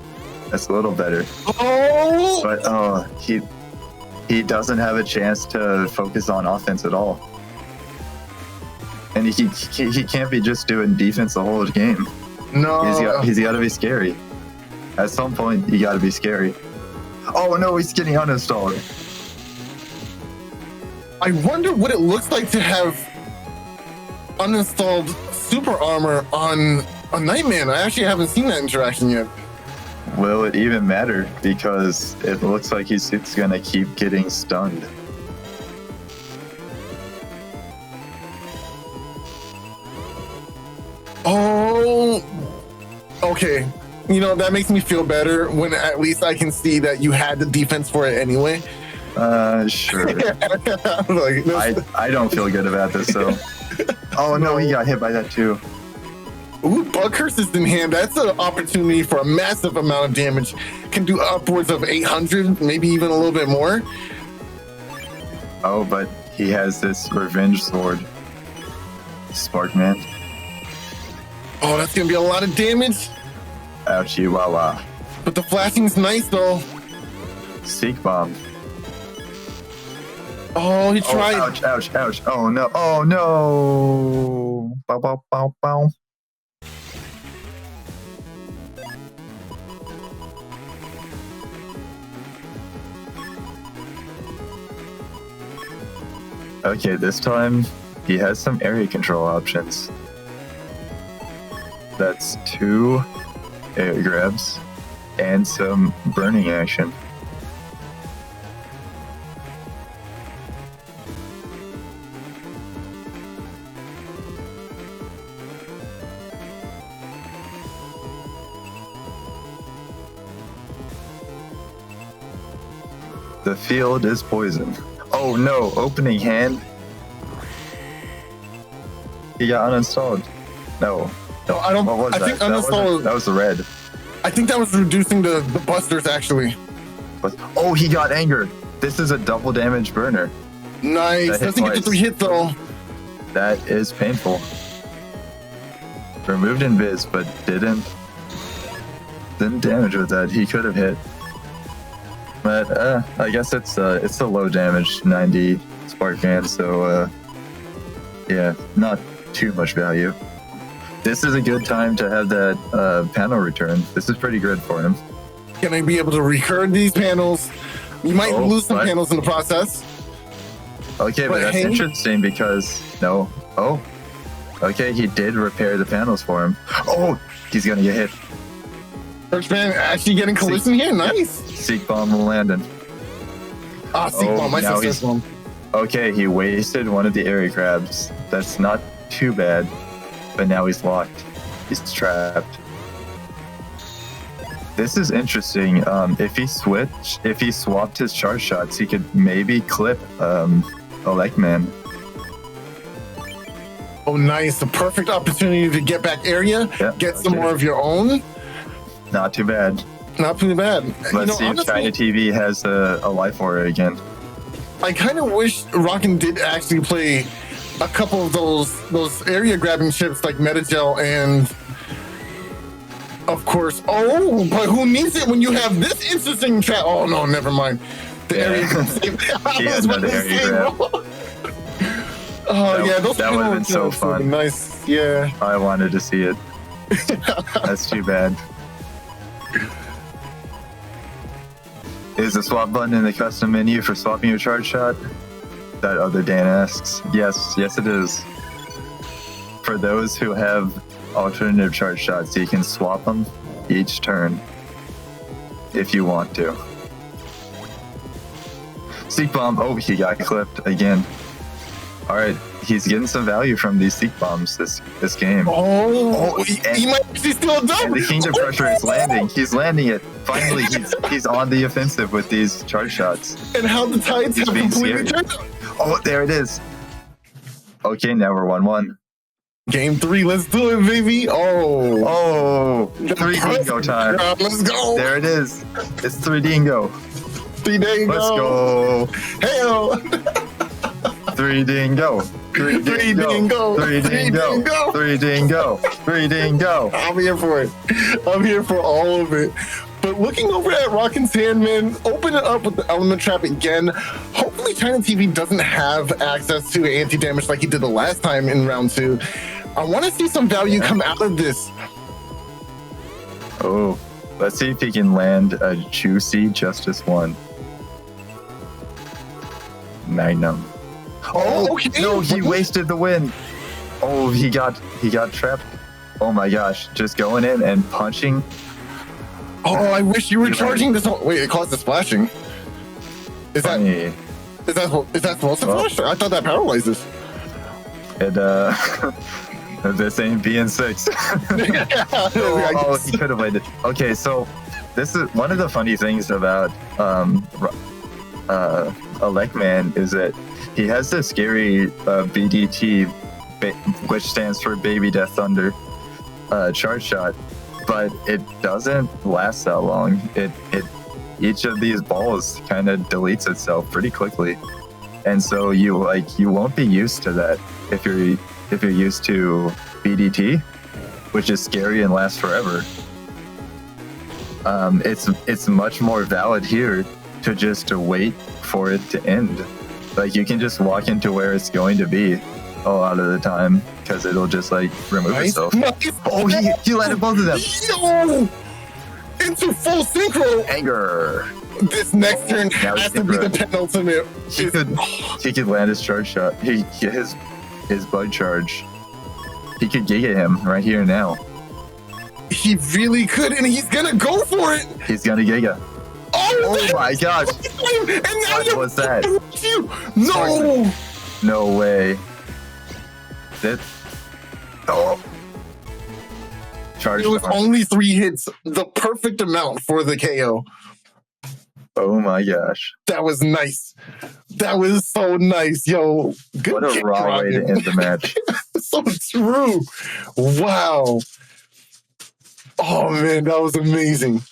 C: That's a little better.
B: Oh!
C: But he doesn't have a chance to focus on offense at all. And he can't be just doing defense the whole game.
B: No.
C: He's got to be scary. At some point, you got to be scary. Oh no, he's getting uninstalled.
B: I wonder what it looks like to have uninstalled super armor on a Nightman. I actually haven't seen that interaction yet.
C: Will it even matter? Because it looks like he's gonna keep getting stunned.
B: Oh, okay. You know, that makes me feel better when at least I can see that you had the defense for it anyway.
C: Sure.
B: Like,
C: I don't feel good about this, though. Oh no, he got hit by that too.
B: Ooh, Bug Curses in hand. That's an opportunity for a massive amount of damage. Can do upwards of 800, maybe even a little bit more.
C: Oh, but he has this revenge sword. Sparkman.
B: Oh, that's gonna be a lot of damage.
C: Ouchie, wah.
B: But the flashing's nice though.
C: Seek bomb.
B: Oh, he tried.
C: Oh, ouch. Oh no. Bow, bow, bow, bow. Okay, this time he has some area control options. That's 2 air grabs and some burning action. The field is poison. Oh no, opening hand. He got uninstalled. No.
B: I don't.
C: What was
B: I
C: that?
B: think uninstall.
C: That was the red.
B: I think that was reducing the busters actually.
C: Oh, he got angered. This is a double damage burner.
B: Nice.
C: That hit
B: Doesn't get the
C: twice.
B: 3 hit though.
C: That is painful. Removed invis, but didn't damage with that. He could have hit. But I guess it's a low damage 90 spark fan, so yeah, not too much value. This is a good time to have that panel return. This is pretty good for him.
B: Can I be able to recur these panels? You might lose some panels in the process.
C: Okay, but that's interesting because no. Oh, okay, he did repair the panels for him. Oh, he's gonna get hit.
B: Churchman actually getting collision here. Nice.
C: Seek bomb landing.
B: Seek bomb. I success one.
C: Okay, he wasted one of the area grabs. That's not too bad, but now he's locked. He's trapped. This is interesting. If he swapped his charge shots, he could maybe clip Electman.
B: Oh, nice. The perfect opportunity to get back area, get some more of your own.
C: Not too bad.
B: Not too bad.
C: Let's see if ChinaTV has a life aura again.
B: I kind of wish Rockin did actually play a couple of those area grabbing chips like Metagel and of course. Oh, but who needs it when you have this interesting trap? Oh no, never mind. The area.
C: He has another area grab.
B: Oh yeah, those
C: that would have been so fun.
B: Nice. Yeah.
C: I wanted to see it. That's too bad. Is the swap button in the custom menu for swapping your charge shot? That other Dan asks. Yes it is. For those who have alternative charge shots, you can swap them each turn if you want to. Seek bomb. Oh, he got clipped again. All right, he's getting some value from these seek bombs this game.
B: Oh, he might actually still done.
C: And the kingdom pressure is landing. He's landing it. Finally, he's on the offensive with these charge shots.
B: And how the tides have completely turned.
C: Oh, there it is. Okay, now we're 1-1.
B: Game 3, let's do it, baby. Oh,
C: 3 dingo time.
B: Let's go.
C: There it is. It's 3 dingo.
B: 3 dingo.
C: Let's go.
B: Hell.
C: 3 dingo. 3 dingo. 3 dingo. 3 dingo. 3 dingo.
B: I'm here for it. I'm here for all of it. But looking over at Rockin's hand, man, open it up with the element trap again. Hopefully ChinaTV doesn't have access to anti-damage like he did the last time in round 2. I want to see some value come out of this.
C: Oh, let's see if he can land a juicy Justice 1. Magnum. Oh, okay. No, he wasted the win. Oh, he got trapped. Oh my gosh, just going in and punching.
B: Oh, I wish you were charging this. Wait, it caused the splashing. Is that supposed to flash? I thought that paralyzes.
C: It this ain't being 6. Oh, he could have landed. Okay, so this is one of the funny things about Electman is that he has this scary BDT, which stands for Baby Death Thunder, charge shot, but it doesn't last that long. Each of these balls kind of deletes itself pretty quickly, and so you won't be used to that if you're used to BDT, which is scary and lasts forever. It's much more valid here to wait for it to end. Like, you can just walk into where it's going to be a lot of the time because it'll just remove itself. Oh, he landed both of them.
B: Yo! Into full synchro.
C: Anger.
B: This next turn has to be the penultimate.
C: He could land his charge shot. His bug charge. He could giga him right here now.
B: He really could, and he's gonna go for it.
C: He's gonna giga. Oh my gosh!
B: And now
C: what was that?
B: No!
C: No way. Charge.
B: It was only 3 hits, the perfect amount for the KO.
C: Oh my gosh.
B: That was nice. That was so nice, yo. Good.
C: What a raw way to end the match.
B: So true. Wow. Oh man, that was amazing.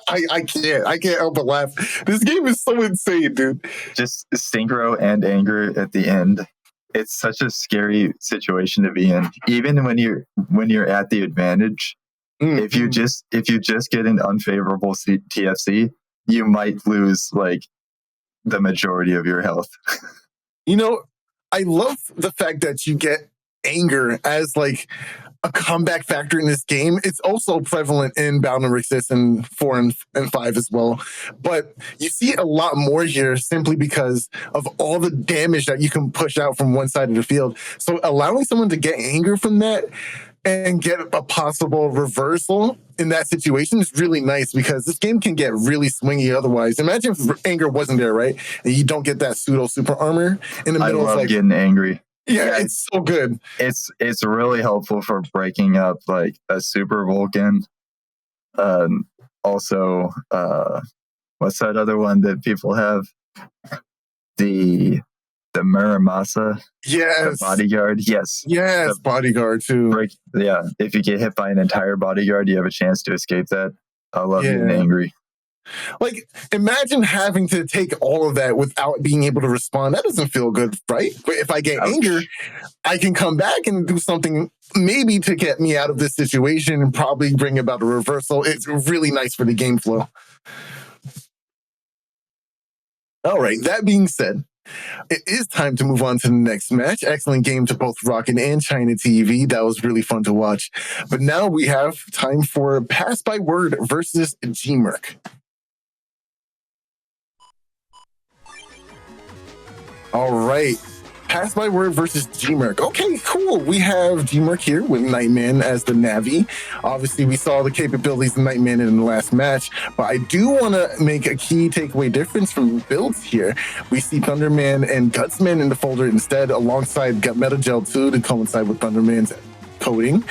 B: I can't help but laugh. This game is so insane, dude.
C: Just synchro and anger at the end. It's such a scary situation to be in. Even when you're at the advantage, if you just get an unfavorable TFC, you might lose the majority of your health.
B: You know, I love the fact that you get anger as a comeback factor in this game. It's also prevalent in Bound and Resist and 4 and 5 as well. But you see it a lot more here simply because of all the damage that you can push out from one side of the field. So allowing someone to get anger from that and get a possible reversal in that situation is really nice because this game can get really swingy otherwise. Imagine if anger wasn't there, right? And you don't get that pseudo super armor in the middle.
C: I love getting angry.
B: Yeah, it's so good.
C: It's really helpful for breaking up a super Vulcan. Also, what's that other one that people have? The Muramasa.
B: Yes.
C: The bodyguard. Yes.
B: Yes, bodyguard too.
C: If you get hit by an entire bodyguard, you have a chance to escape that. I love getting angry.
B: Imagine having to take all of that without being able to respond. That doesn't feel good, right? But if I get anger, I can come back and do something maybe to get me out of this situation and probably bring about a reversal. It's really nice for the game flow. All right, that being said, it is time to move on to the next match. Excellent game to both Rockin and ChinaTV. That was really fun to watch. But now we have time for Passbyword versus GMERC. All right. Passbyword versus GMERC. Okay, cool. We have GMERC here with Nightman as the Navi. Obviously, we saw the capabilities of Nightman in the last match, but I do want to make a key takeaway difference from builds here. We see Thunderman and Gutsman in the folder instead, alongside Gut Metal Gel 2 to coincide with Thunderman's coding.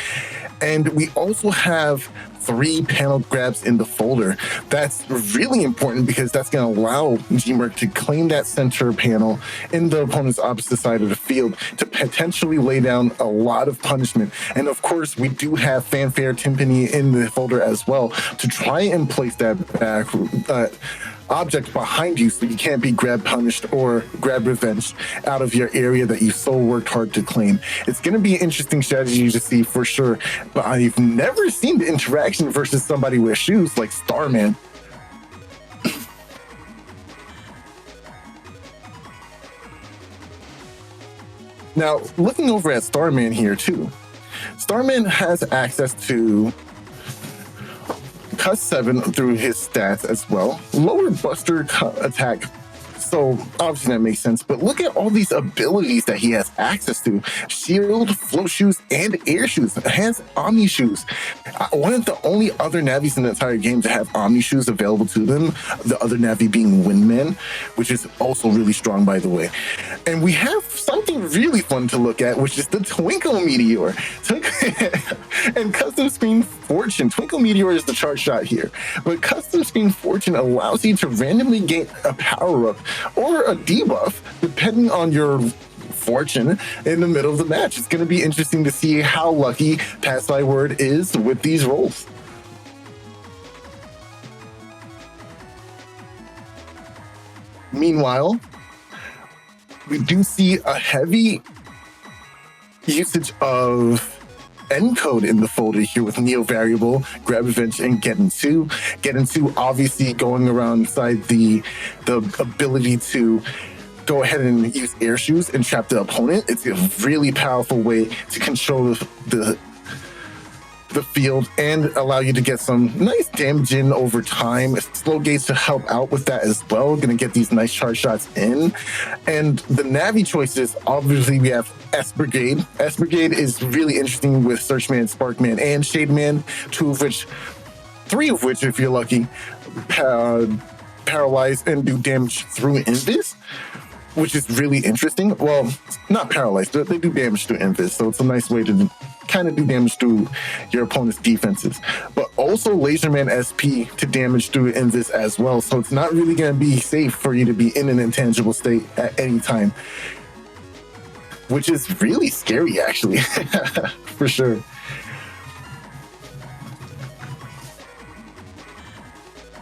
B: And we also have 3 panel grabs in the folder. That's really important because that's going to allow GMERC to claim that center panel in the opponent's opposite side of the field to potentially lay down a lot of punishment. And of course, we do have Fanfare Timpani in the folder as well to try and place that back object behind you so you can't be grab punished or grab revenge out of your area that you so worked hard to claim. It's going to be an interesting strategy to see for sure, but I've never seen the interaction versus somebody with shoes like Starman. Now, looking over at Starman here too, Starman has access to Cuss 7 through his stats as well. Lower Buster attack, so obviously that makes sense. But look at all these abilities that he has access to. Shield, float shoes, and air shoes. Has Omni shoes. One of the only other Navis in the entire game to have Omni shoes available to them. The other Navi being Windman, which is also really strong, by the way. And we have something really fun to look at, which is the Twinkle Meteor. And Custom Screen Fortune. Twinkle Meteor is the charge shot here. But Custom Screen Fortune allows you to randomly gain a power-up or a debuff, depending on your fortune in the middle of the match. It's going to be interesting to see how lucky Passbyword is with these rolls. Meanwhile, we do see a heavy usage of encode in the folder here with Neo Variable, Grab Revenge, and Get Into. Get Into obviously going around inside the ability to go ahead and use air shoes and trap the opponent. It's a really powerful way to control the field and allow you to get some nice damage in over time. Slow gates to help out with that as well. Gonna get these nice charge shots in. And the Navi choices, obviously we have S Brigade. S Brigade is really interesting with Searchman, Sparkman, and Shademan, three of which, if you're lucky, paralyze and do damage through Invis, which is really interesting. Well, not paralyzed, they do damage to Invis, so it's a nice way to kind of do damage to your opponent's defenses. But also Laserman SP to damage through Invis as well, so it's not really going to be safe for you to be in an intangible state at any time, which is really scary actually, for sure.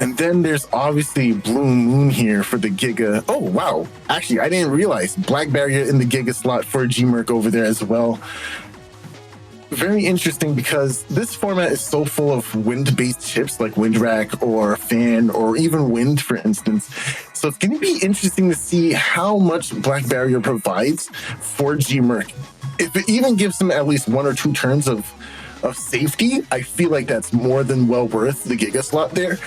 B: And then there's obviously Blue Moon here for the Giga. Oh, wow. Actually, I didn't realize Black Barrier in the Giga slot for GMERC over there as well. Very interesting because this format is so full of wind-based chips like Windrack or Fan or even Wind, for instance. So it's going to be interesting to see how much Black Barrier provides for GMERC. If it even gives them at least 1 or 2 turns of safety, I feel like that's more than well worth the Giga slot there.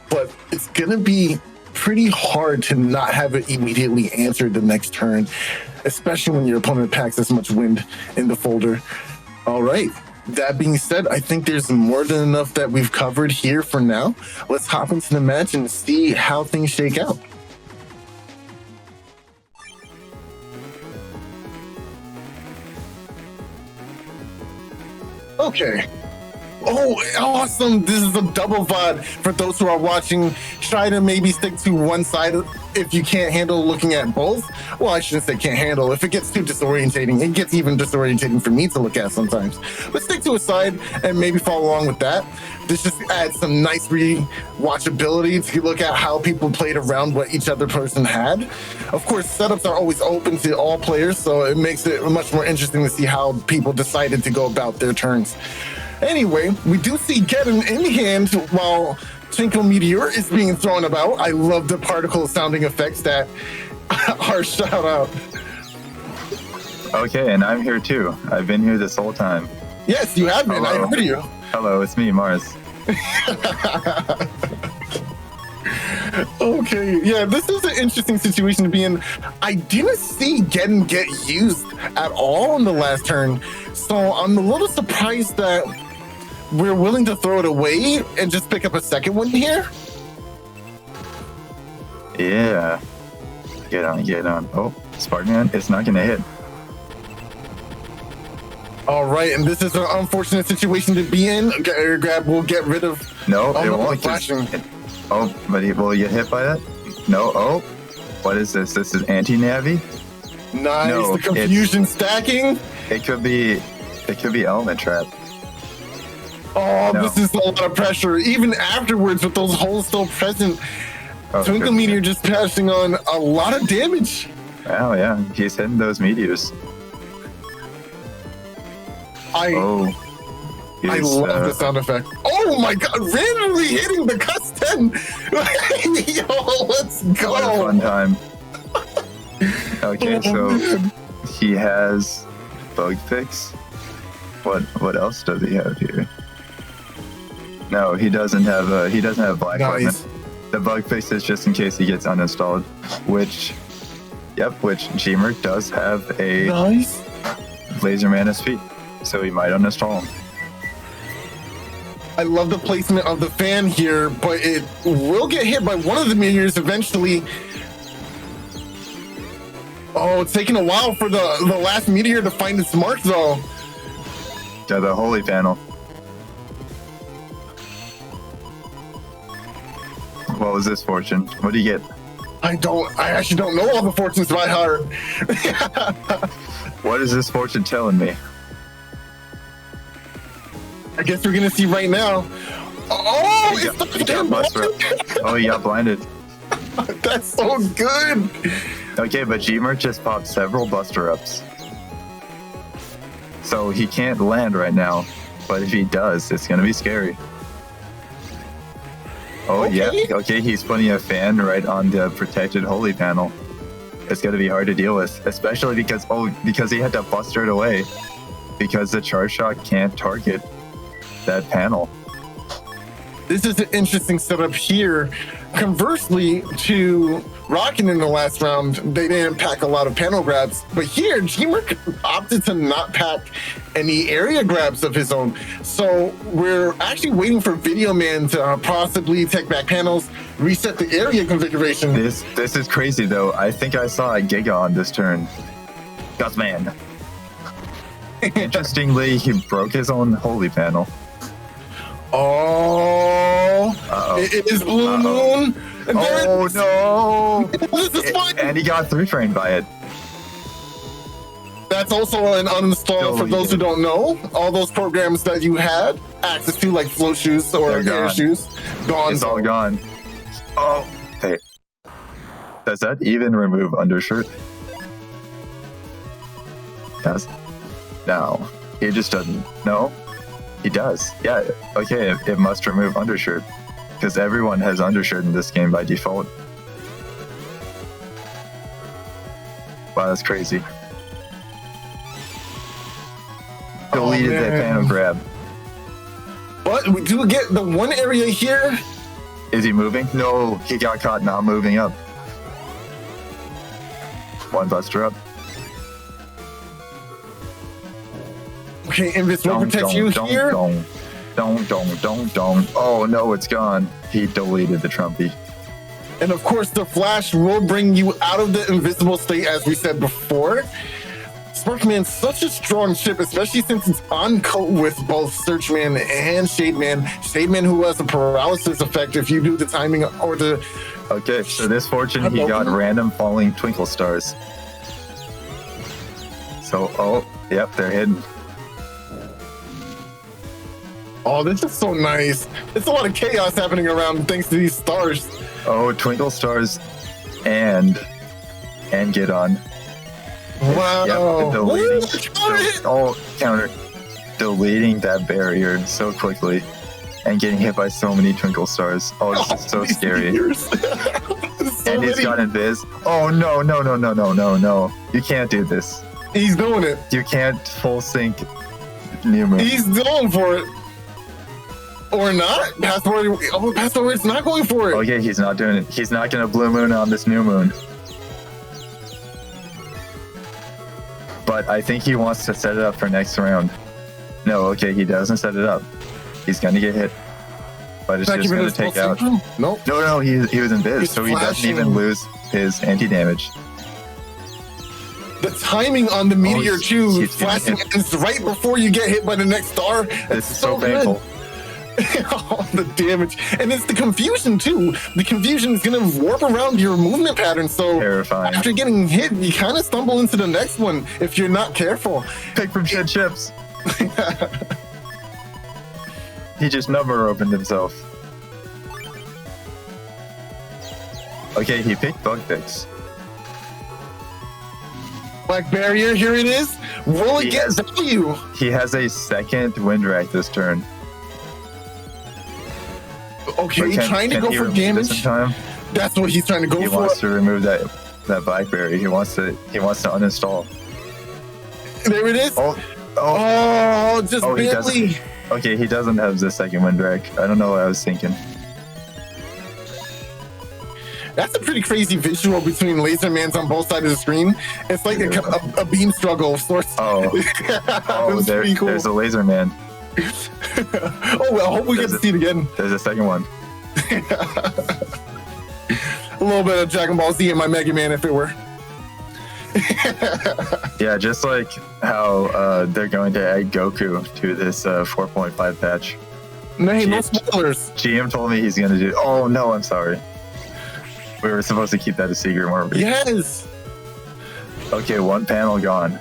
B: But it's going to be pretty hard to not have it immediately answered the next turn, especially when your opponent packs as much wind in the folder. All right. That being said, I think there's more than enough that we've covered here for now. Let's hop into the match and see how things shake out. Okay. Oh, awesome. This is a double VOD. For those who are watching, try to maybe stick to one side if you can't handle looking at both. Well, I shouldn't say can't handle. If it gets too disorientating, it gets even disorientating for me to look at sometimes. But stick to a side and maybe follow along with that. This just adds some nice rewatchability to look at how people played around what each other person had. Of course, setups are always open to all players, so it makes it much more interesting to see how people decided to go about their turns. Anyway, we do see Geddon in hand while Twinkle Meteor is being thrown about. I love the particle sounding effects that are shout out.
C: Okay, and I'm here too. I've been here this whole time.
B: Yes, you have been.
C: Hello.
B: I heard you.
C: Hello, it's me, Mars.
B: Okay, yeah, this is an interesting situation to be in. I didn't see Geddon get used at all in the last turn, so I'm a little surprised that we're willing to throw it away and just pick up a second one here.
C: Yeah. Get on. Oh, Sparkman, it's not gonna hit.
B: All right, and this is an unfortunate situation to be in. Air grab will get rid of.
C: No, it won't.
B: Flashing.
C: Oh, but will you get hit by that? No. Oh, what is this? This is anti-navi.
B: Nice.
C: No,
B: the confusion stacking.
C: It could be element trap.
B: Oh,
C: No.
B: This is a lot of pressure. Even afterwards, with those holes still present. Twinkle
C: good.
B: Meteor just passing on a lot of damage.
C: Oh yeah, he's hitting those meteors.
B: I love the sound effect. Oh my god, randomly hitting the cuss 10. Yo, let's go.
C: What a fun time. Okay, so he has bug fix. What else does he have here? No, he doesn't have black
B: Nice.
C: equipment. The bug fix is just in case he gets uninstalled, which GMERC does have a
B: Nice.
C: laser man SP, so he might uninstall him.
B: I love the placement of the fan here, but it will get hit by one of the meteors eventually. Oh, it's taking a while for the last meteor to find its mark, though.
C: Yeah, the holy panel. What was this fortune? What do you get?
B: I actually don't know all the fortunes by heart.
C: What is this fortune telling me?
B: I guess we're gonna see right now. Oh,
C: He
B: it's the
C: got busted. Oh, he got blinded.
B: That's so good.
C: Okay, but GMERC just popped several buster ups. So he can't land right now. But if he does, it's gonna be scary. Oh
B: Okay.
C: yeah, okay, he's putting a fan right on the protected holy panel. It's gonna be hard to deal with, especially because he had to buster it away. Because the charge shot can't target that panel.
B: This is an interesting setup here. Conversely to Rockin in the last round, they didn't pack a lot of panel grabs. But here, GMERC opted to not pack any area grabs of his own. So we're actually waiting for Video Man to possibly take back panels, reset the area configuration.
C: This is crazy though. I think I saw a Giga on this turn. Guzman. Interestingly, he broke his own holy panel.
B: Oh,
C: Uh-oh.
B: it is Blue Moon. And
C: Oh no!
B: this is fun.
C: And he got 3-framed by it.
B: That's also an uninstall for those who don't know. All those programs that you had access to, like flow shoes or
C: They're
B: air
C: gone.
B: shoes, gone.
C: It's all gone. Oh, hey. Does that even remove undershirt? Yes. No. He just doesn't. No. He does. Yeah. Okay. It must remove undershirt because everyone has undershirt in this game by default. Wow, that's crazy. Deleted that
B: man.
C: panel grab.
B: But we do get the one area here.
C: Is he moving? No, he got caught not moving up. One buster up.
B: Okay, Invis will protect you here.
C: Don't. Oh no, it's gone. He deleted the Trumpy.
B: And of course, the flash will bring you out of the invisible state, as we said before. Sparkman's such a strong ship, especially since it's on coat with both Searchman and Shademan. Shademan, who has a paralysis effect if you do the timing or the.
C: Okay, so this fortune he got random falling twinkle stars. So, oh, yep, they're hidden.
B: Oh, this is so nice. There's a lot of chaos happening around thanks to these stars.
C: Oh, twinkle stars and get on.
B: Wow.
C: Yep, deleting.
B: Ooh,
C: Counter. Deleting that barrier so quickly and getting hit by so many twinkle stars. Oh, this is so scary. And he's got invis. Oh, no. You can't do this.
B: He's doing it.
C: You can't full sync New Moon.
B: He's going for it. Or not. Passbyword's not going for it.
C: Okay, he's not doing it. He's not going to Blue Moon on this New Moon. But I think he wants to set it up for next round. No, okay, he doesn't set it up. He's going to get hit. But it's just going to take out.
B: Nope.
C: No, he was in biz, so he doesn't even lose his anti-damage.
B: The timing on the meteor too,
C: he's
B: flashing is right before you get hit by the next star.
C: This is so painful.
B: Oh, the damage. And it's the confusion too. The confusion is going to warp around your movement pattern. So
C: Terrifying.
B: after getting hit, you kind of stumble into the next one if you're not careful.
C: Pick from shed chips. He just number opened himself. Okay, he picked Bug Fix.
B: Black Barrier, here it is. Roll
C: He
B: against
C: has-
B: W.
C: He has a second Windwrack this turn.
B: Okay,
C: But
B: trying to
C: can
B: go
C: he
B: for
C: remove this in
B: damage.
C: time?
B: That's what he's trying to go
C: He
B: for.
C: wants to remove that Blackberry. He wants to uninstall.
B: There it is.
C: Oh,
B: Just
C: Oh, he
B: barely.
C: okay. He doesn't have the second Windwrack. I don't know what I was thinking.
B: That's a pretty crazy visual between laser mans on both sides of the screen. It's like a beam struggle of sorts.
C: Oh,
B: That's pretty cool.
C: there's a laser man.
B: Oh well, hope we get to see it again.
C: There's a second one.
B: A little bit of Dragon Ball Z in my Mega Man if it were.
C: Yeah, just like how they're going to add Goku to this 4.5 patch.
B: Hey, no spoilers.
C: GM told me he's going to do. Oh no, I'm sorry. We were supposed to keep that a secret, weren't we?
B: Yes.
C: Okay, one panel gone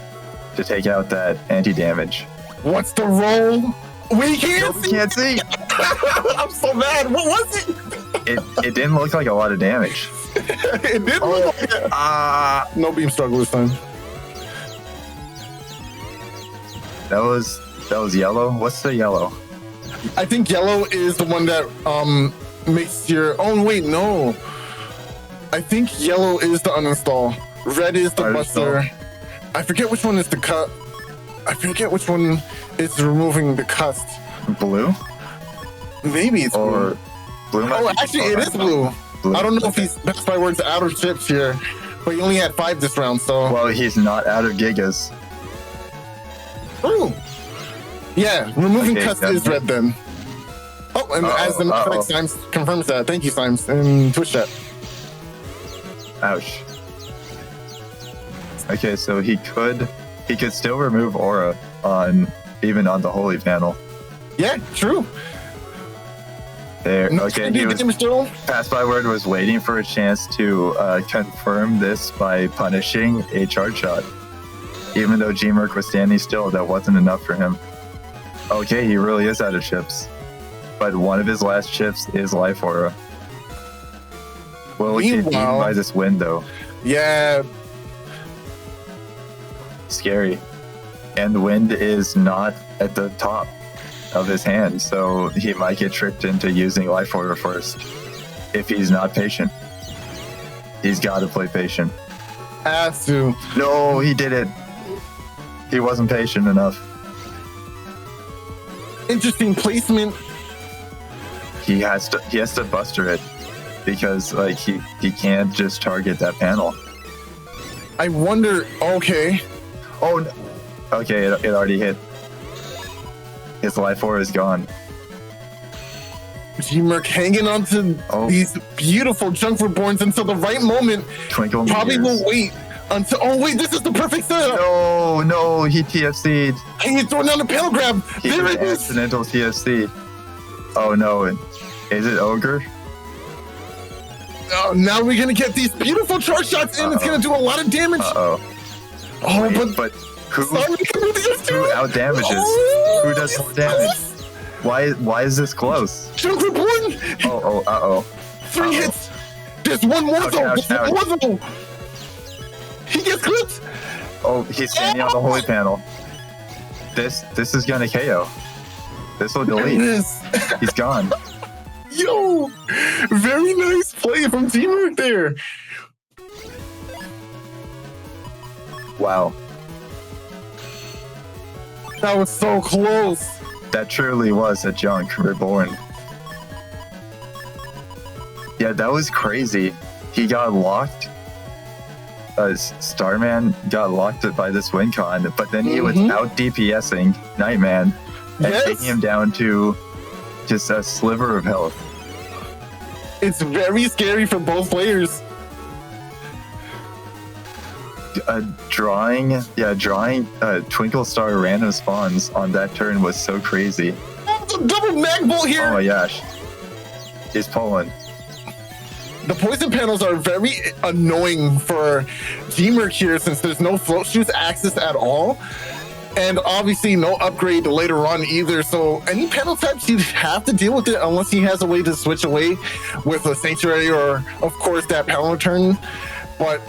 C: to take out that anti-damage.
B: What's the roll? We can't see.
C: Can't see.
B: I'm so mad. What was it?
C: It didn't look like a lot of damage.
B: It did look like it. No beam struggle this time.
C: That was yellow. What's the yellow?
B: I think yellow is the one that makes your. Oh wait, no. I think yellow is the uninstall. Red is the buster. I forget which one is the cut. I forget which one is removing the cust.
C: Blue?
B: Maybe it's
C: Or blue.
B: blue. Oh, actually, it is blue. I don't know if he's Passbyword's out of chips here, but he only had 5 this round, so.
C: Well, he's not out of gigas.
B: Ooh. Yeah, removing
C: Okay,
B: cust is red then. Oh, and as the matter of fact, Symes confirms that. Thank you, Symes, in Twitch chat.
C: Ouch. Okay, so he could still remove aura even on the holy panel.
B: Yeah, true.
C: There.
B: No,
C: Okay, he was Passbyword was waiting for a chance to confirm this by punishing a charge shot. Even though GMERC was standing still, that wasn't enough for him. Okay, he really is out of chips. But one of his last chips is life aura. Will he get eaten by this wind though?
B: Yeah.
C: Scary. And the wind is not at the top of his hand, so he might get tricked into using life order first if he's not patient. He's got to play patient.
B: Has to.
C: No, he did it. He wasn't patient enough.
B: Interesting placement.
C: He has to buster it because like he can't just target that panel.
B: I wonder. Okay.
C: Oh, no. Okay, it already hit. His life aura is gone.
B: GMERC hanging on to these beautiful junk reborns until the right moment.
C: Twinkle
B: Probably
C: meters.
B: will wait until. Oh wait, this is the perfect setup.
C: No, he TFC'd.
B: Hey, he's throwing down the panel grab. There it is.
C: Accidental TFC. Oh no, is it ogre?
B: Oh, now we're gonna get these beautiful charge shots in. It's gonna do a lot of damage.
C: Oh, but who out damages? Who does more damage? Why is this close?
B: Junk reborn.
C: Oh.
B: 3 hits. There's one more though.
C: Ouch.
B: There's one more though. He gets clipped.
C: Oh, he's standing on the holy panel. This is gonna KO. This will delete. He's gone.
B: Yo, very nice play from GMERC there.
C: Wow.
B: That was so close.
C: That truly was a junk reborn. Yeah, that was crazy. He got locked. Starman got locked by this win con, but then he was out DPSing Nightman and taking him down to just a sliver of health.
B: It's very scary for both players.
C: Drawing Twinkle Star random spawns on that turn was so crazy.
B: Oh, the double mag bolt here.
C: Oh my gosh. He's pulling.
B: The poison panels are very annoying for GMERC here since there's no float shoes access at all. And obviously no upgrade later on either. So any panel types, you have to deal with it unless he has a way to switch away with a Sanctuary or, of course, that panel return. But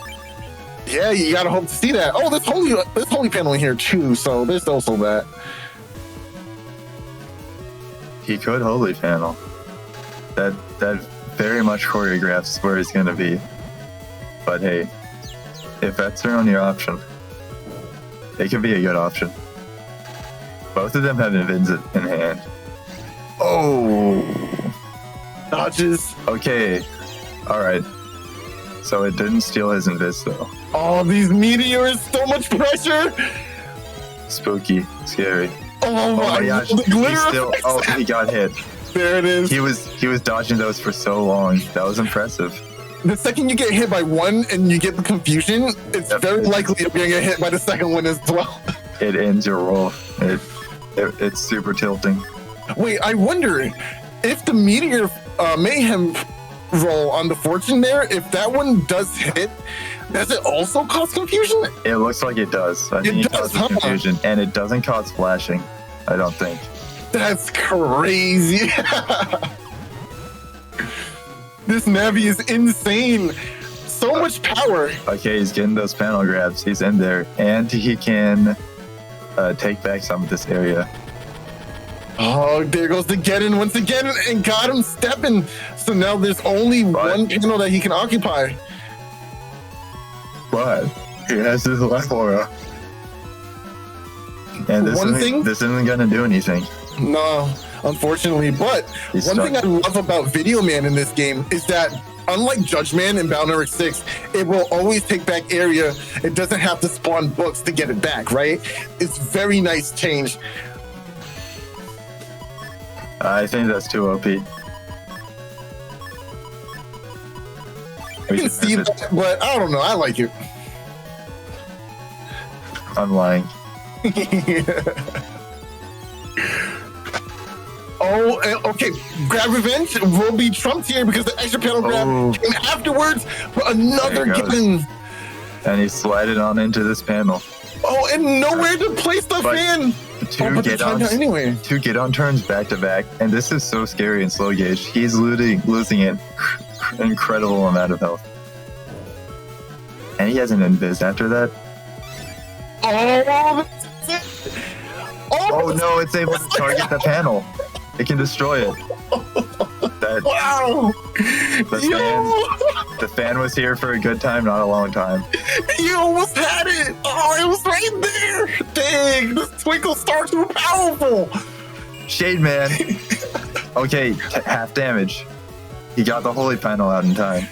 B: yeah, you gotta hope to see that. Oh, there's holy panel in here too, so there's also that.
C: He could holy panel. That very much choreographs where he's gonna be. But hey, if that's your only option, it could be a good option. Both of them have invins in hand. Oh,
B: Dodges.
C: Okay, all right. So it didn't steal his invis though.
B: Oh, these meteors, so much pressure.
C: Spooky, scary.
B: Oh my
C: gosh,
B: the glitter.
C: He got hit.
B: There it is.
C: He was dodging those for so long. That was impressive.
B: The second you get hit by one and you get the confusion, it's very likely you're gonna get hit by the second one as well.
C: It ends your roll. It's super tilting.
B: Wait, I wonder if the meteor mayhem roll on the fortune there, if that one does hit, does it also cause confusion?
C: It looks like it does. I think it causes confusion, and it doesn't cause flashing. I don't think.
B: That's crazy. This Navi is insane. So much power.
C: Okay, he's getting those panel grabs. He's in there, and he can take back some of this area.
B: Oh, there goes the get in once again, and got him stepping. So now there's only one panel that he can occupy.
C: But he has his left aura. And this isn't going to do anything.
B: No, unfortunately. But one thing I love about Video Man in this game is that, unlike Judge Man in Battle Network 6, it will always take back area. It doesn't have to spawn books to get it back, right? It's very nice change.
C: I think that's too OP.
B: I can see that, but I don't know. I like it.
C: I'm lying.
B: Oh, okay. Grab Revenge will be trumped here because the extra panel grab came afterwards. But another given.
C: And he slided on into this panel.
B: Oh, and nowhere to place the fan.
C: Two get on turns back to back, and this is so scary in slow gauge. He's losing an incredible amount of health. And he has an invis after that. Oh no, it's able to target the panel. It can destroy it.
B: Wow!
C: The fan was here for a good time, not a long time.
B: You almost had it! Oh, it was right there! Dang, this twinkle star's too powerful!
C: Shade Man. Okay, half damage. He got the holy panel out in time.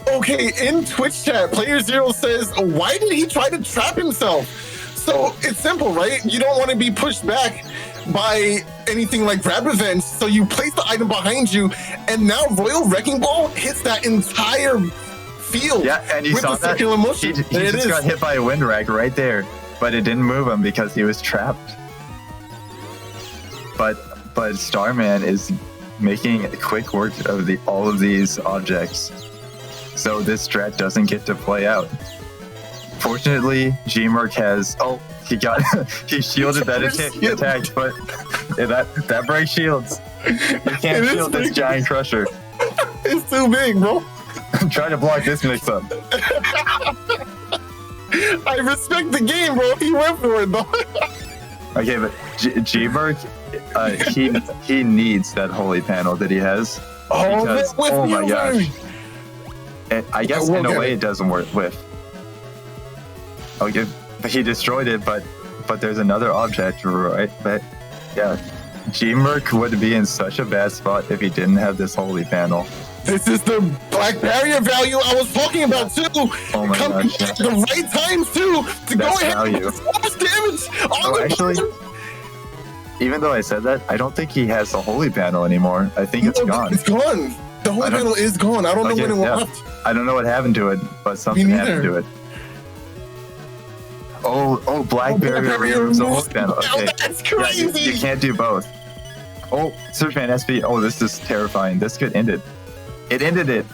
B: Okay, in Twitch chat, Player Zero says, why did he try to trap himself? So it's simple, right? You don't want to be pushed back by anything like Grab Revenge, so you place the item behind you, and now Royal Wrecking Ball hits that entire field.
C: Yeah, and you saw that? He just got hit by a wind rack right there, but it didn't move him because he was trapped. But Starman is making quick work of all of these objects, so this strat doesn't get to play out. Fortunately, GMERC has he shielded that attack, but that breaks shields. You can't shield this giant crusher.
B: It's too big, bro.
C: Try to block this mix up.
B: I respect the game, bro. He went for it, though.
C: Okay, but GMERC, he needs that holy panel that he has. Oh my gosh. And I guess in a way it doesn't work with. Okay, but he destroyed it, but there's another object, right? But yeah, GMERC would be in such a bad spot if he didn't have this holy panel.
B: This is the black barrier value I was talking about too.
C: Oh my gosh!
B: At the right times too to go ahead and do so much damage.
C: Actually, even though I said that, I don't think he has the holy panel anymore. I think it's gone.
B: It's gone. The holy panel is gone. I don't know when it left.
C: I don't know what happened to it, but something happened to it. Oh, black barrier removes the holy panel. Okay,
B: that's crazy.
C: Yeah, you can't do both. Oh, Searchman SP. Oh, this is terrifying. This could end it. It ended it.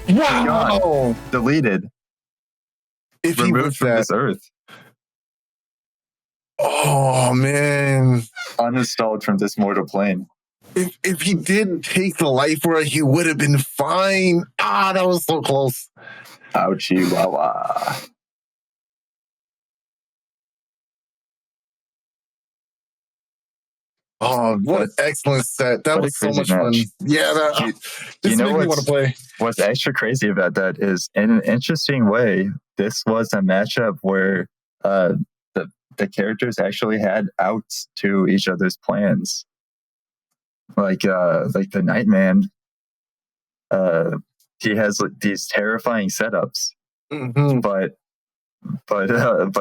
B: Wow.
C: Deleted.
B: If
C: removed from this earth.
B: Oh man.
C: Uninstalled from this mortal plane.
B: If he did take the life ray, he would have been fine. Ah, that was so close.
C: Ouchie wawa.
B: Oh, what an excellent set. That
C: what a
B: was so
C: crazy
B: much fun.
C: match.
B: Yeah, this
C: know
B: made me want to play.
C: What's extra crazy about that is, in an interesting way, this was a matchup where the characters actually had outs to each other's plans. Like the Nightman, he has these terrifying setups,
B: Mhm.
C: but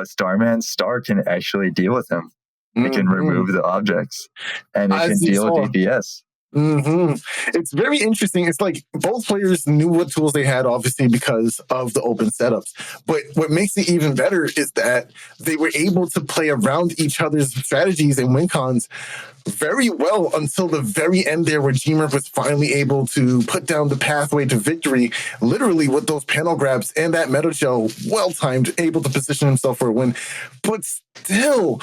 C: Starman's star can actually deal with him. It can remove the objects, and it can deal with DPS.
B: It's very interesting. It's like both players knew what tools they had, obviously, because of the open setups. But what makes it even better is that they were able to play around each other's strategies and win cons very well until the very end there, where GMERC was finally able to put down the pathway to victory, literally with those panel grabs and that metal gel, well timed, able to position himself for a win, but still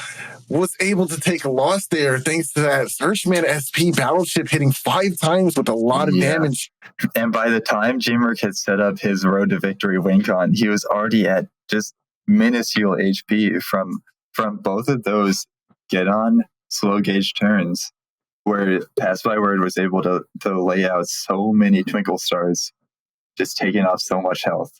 B: was able to take a loss there thanks to that Searchman SP battleship hitting 5 times with a lot of damage.
C: And by the time GMERC had set up his road to victory win con, he was already at just minuscule HP from both of those get on slow gauge turns, where Passbyword was able to lay out so many twinkle stars, just taking off so much health.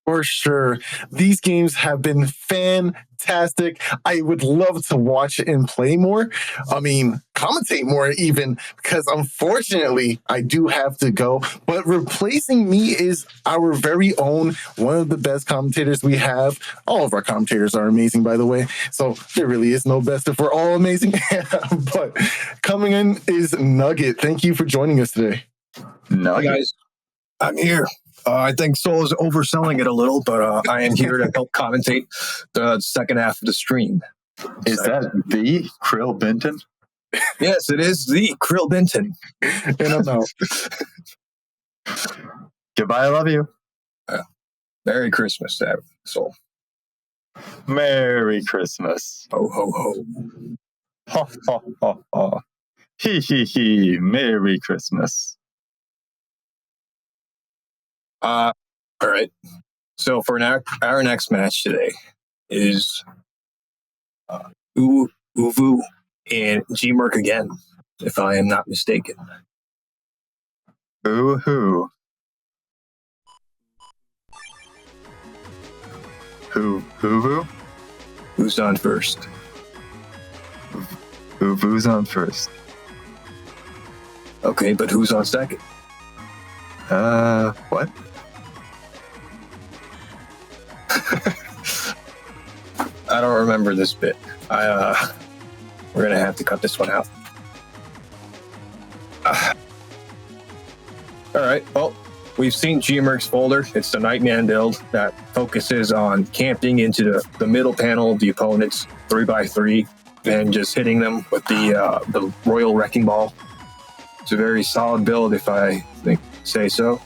B: For sure. These games have been fantastic. I would love to watch and play more. I mean, commentate more even, because unfortunately I do have to go. But replacing me is our very own, one of the best commentators we have. All of our commentators are amazing, by the way. So there really is no best if we're all amazing. But coming in is Nugget. Thank you for joining us today.
C: Nugget.
D: Hey guys, I'm here. I think Soul is overselling it a little, but I am here to help commentate the second half of the stream.
C: Is that the Krill Benton?
D: Yes, it is the Krill Benton.
C: Goodbye, I love you.
D: Merry Christmas, Soul.
C: Merry Christmas.
D: Ho, ho, ho.
C: Ha, ha, ha, ha. He, he. Merry Christmas.
D: All right. So for our next match today is Uvu and GMERC again, if I am not mistaken.
C: Ooh-hoo. Who?
D: Who's on first?
C: Uvu's on first.
D: Okay, but who's on second?
C: What?
D: I don't remember this bit. We're gonna have to cut this one out. All right. Well, we've seen GMERC's folder. It's the Nightman build that focuses on camping into the middle panel of the opponent's 3x3 and just hitting them with the Royal Wrecking Ball. It's a very solid build, if I say so.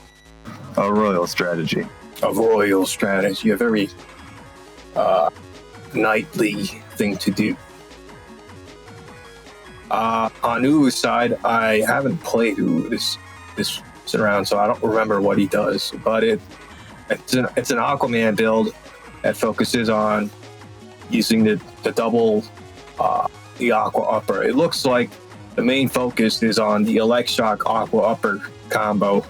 C: A royal strategy.
D: A royal strategy. A very knightly thing to do. On U's side, I haven't played U this round, so I don't remember what he does. But it's an Aquaman build that focuses on using the double the Aqua Upper. It looks like the main focus is on the Elect Shock Aqua Upper combo.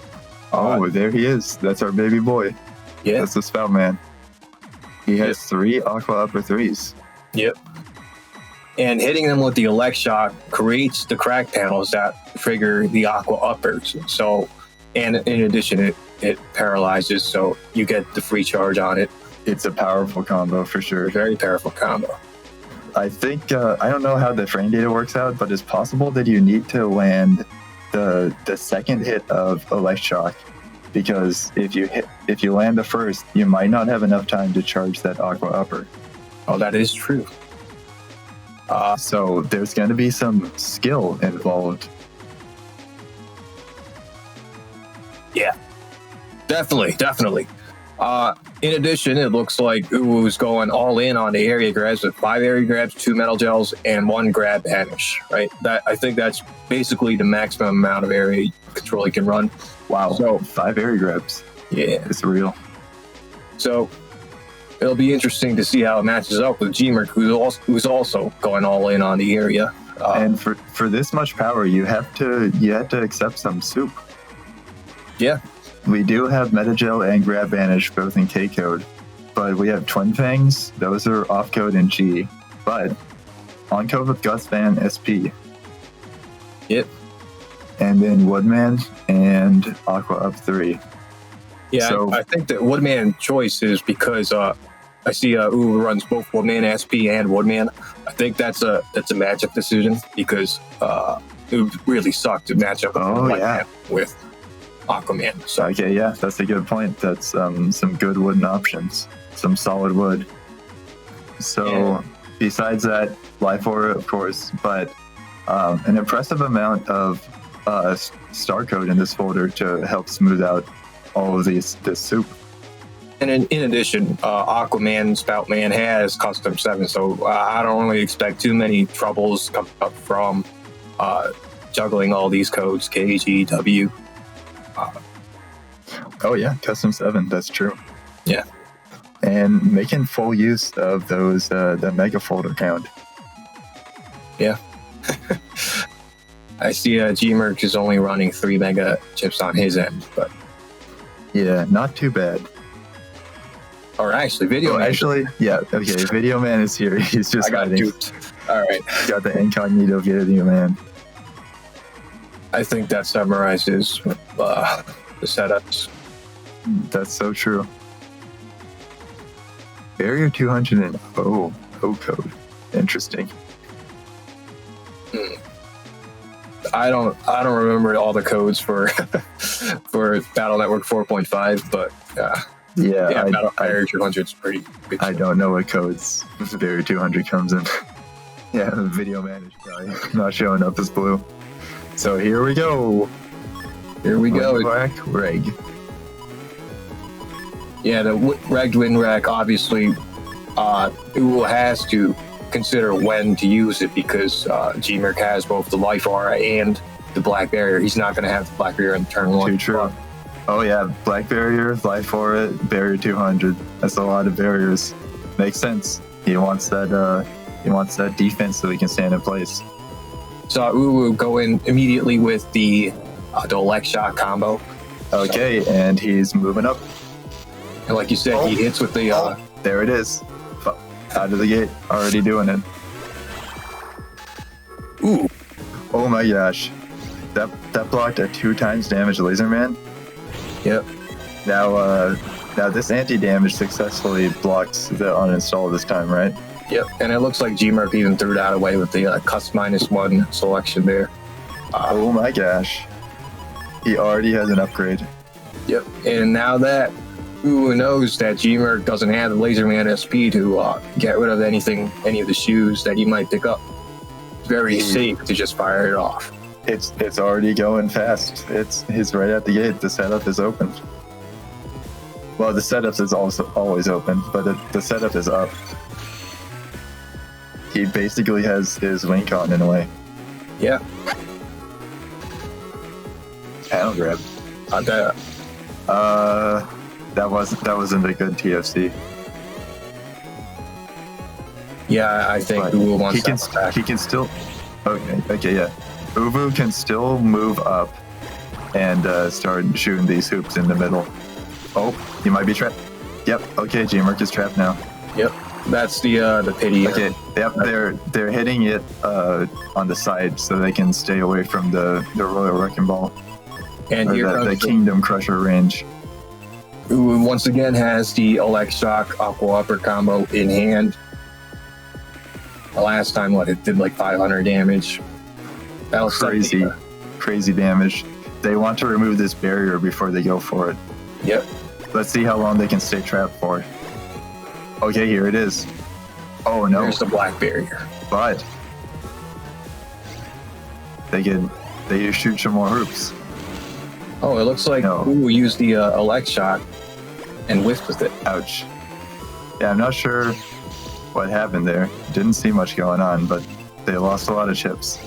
C: Oh, there he is. That's our baby boy.
D: Yeah,
C: that's the Spout Man. He has 3 Aqua Upper 3s.
D: Yep. And hitting them with the Elect Shock creates the crack panels that trigger the Aqua Uppers. So, and in addition, it paralyzes, so you get the free charge on it.
C: It's a powerful combo for sure.
D: Very powerful combo.
C: I think, I don't know how the frame data works out, but it's possible that you need to land the second hit of Elect Shock, because if you land the first, you might not have enough time to charge that Aqua Upper.
D: Oh, that is true.
C: So there's going to be some skill involved.
D: Yeah, definitely. In addition, it looks like Uwu's going all in on the area grabs with 5 area grabs, 2 metal gels, and 1 grab banish. Right? I think that's basically the maximum amount of area control he can run.
C: Wow.
D: So
C: 5 area grabs.
D: yeah,
C: It's real.
D: so it'll be interesting to see how it matches up with GMERC, who's also going all in on the area.
C: And for this much power, you have to accept some soup.
D: Yeah.
C: We do have Metagel and Grab Banish both in K code, but we have Twin Fangs. Those are off code in G, but on code with Gutspan SP.
D: Yep.
C: And then Woodman and Aqua up 3.
D: Yeah,
C: So-
D: I think that Woodman choice is because I see Uwu runs both Woodman SP and Woodman. I think that's a matchup decision because it would really suck to match up with Aquaman. So
C: Okay, yeah, that's a good point. That's some good wooden options, some solid wood. So
D: Yeah.
C: besides that, Life Aura, of course, but an impressive amount of star code in this folder to help smooth out all of this soup.
D: and in addition, Aquaman Spoutman has custom 7, so I don't really expect too many troubles coming up from juggling all these codes K, G, W.
C: Oh yeah, custom 7, that's true.
D: Yeah.
C: And making full use of those the mega folder count.
D: I see GMERC is only running 3 mega chips on his end, but
C: Yeah, not too bad.
D: or actually Video Man
C: Actually, yeah, okay, Video Man is here. He's just
D: I got
C: hiding.
D: duped. All right.
C: Got the incognito Video Man.
D: I think that summarizes the setups.
C: That's so true. Barrier 200 and O code. Interesting.
D: I don't remember all the codes for for Battle Network 4.5, but
C: Yeah,
D: Battle Barrier 200 is pretty good.
C: I don't know what codes Barrier 200 comes in. Yeah, the Video Man is probably not showing up as blue. So here we go.
D: Here we go.
C: Black Reg.
D: Yeah, the Regged Wind Rack, obviously, Uwu has to consider when to use it because GMERC has both the Life Aura and the Black Barrier. He's not going to have the Black Barrier in turn 1.
C: Too true. Oh yeah, Black Barrier, Life Aura, Barrier 200. That's a lot of barriers. Makes sense. He wants that. He wants that defense so he can stand in place.
D: So Uwu go in immediately with the Elect Shot combo.
C: Okay, and he's moving up.
D: And like you said, he hits with the...
C: There it is. Out of the gate. Already doing it.
D: Ooh.
C: Oh my gosh. That blocked a 2 times damage Laser Man.
D: Yep.
C: Now this anti-damage successfully blocks the uninstall this time, right?
D: Yep. And it looks like GMERC even threw that away with the Cust -1 selection there.
C: Oh my gosh. He already has an upgrade.
D: Yep. And now that Uwu knows that GMERC doesn't have the Laser Man SP to get rid of any of the shoes that he might pick up, it's very safe to just fire it off.
C: It's already going fast. He's right at the gate. The setup is open. Well, the setup is also always open, but the setup is up. He basically has his wink on in a way.
D: Yeah.
C: Panel grab. That wasn't a good TFC.
D: Yeah, I think
C: But
D: Uwu wants
C: he can
D: that back.
C: he can still. Okay, yeah. Uwu can still move up and start shooting these hoops in the middle. Oh, he might be trapped. Yep. Okay, GMERC is trapped now.
D: Yep. That's the pity.
C: Okay. Yep. They're hitting it on the side so they can stay away from the Royal Wrecking Ball
D: And
C: or
D: here
C: the
D: comes
C: Kingdom Crusher range.
D: Uwu once again has the Elect Shock Aqua Upper combo in hand. The last time, it did like 500 damage. That was
C: Crazy, crazy damage. They want to remove this barrier before they go for it.
D: Yep.
C: Let's see how long they can stay trapped for. Okay, here it is. Oh no,
D: There's the Black Barrier.
C: but they shoot some more hoops.
D: Oh, it looks like
C: No.
D: Uwu used the Elect Shock and whiffed with it.
C: Ouch. Yeah, I'm not sure what happened there. Didn't see much going on, but they lost a lot of chips.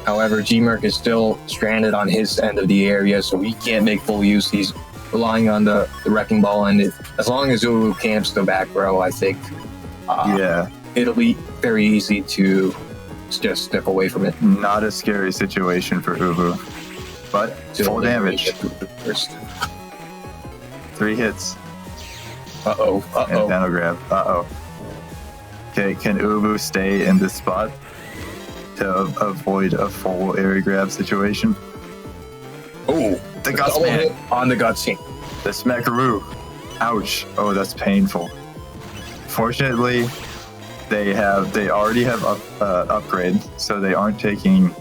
D: However, GMERC is still stranded on his end of the area, so he can't make full use. He's relying on the wrecking ball, and as long as Ulu camps the back row, I think it'll be very easy to just step away from it.
C: Not a scary situation for Ubu, but full damage.
D: First.
C: 3 hits.
D: Uh-oh.
C: And panel grab. Uh-oh. Okay, can Ubu stay in this spot to avoid a full area grab situation?
D: Oh,
C: The guts man.
D: On the guts team.
C: The smackaroo. Ouch. Oh, that's painful. Fortunately, they already have upgrade, so they aren't getting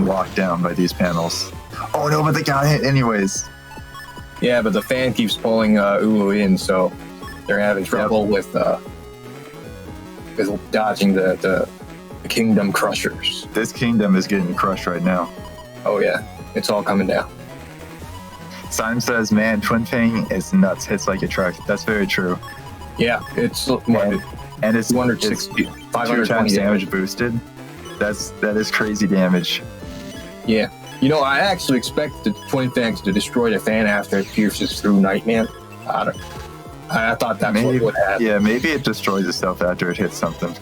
C: locked down by these panels. Oh no, but they got hit anyways.
D: Yeah, but the fan keeps pulling Ulu in, so they're having trouble with dodging the Kingdom Crushers.
C: This kingdom is getting crushed right now.
D: Oh yeah, it's all coming down.
C: Symes says, man, Twin Fang is nuts. Hits like a truck. That's very true.
D: Yeah, it's
C: And it's
D: 260,
C: 2
D: 520
C: times damage boosted. That is crazy damage.
D: Yeah. You know, I actually expect the Twin Fangs to destroy the fan after it pierces through Nightman. I thought that's what would happen.
C: Yeah, maybe it destroys itself after it hits something.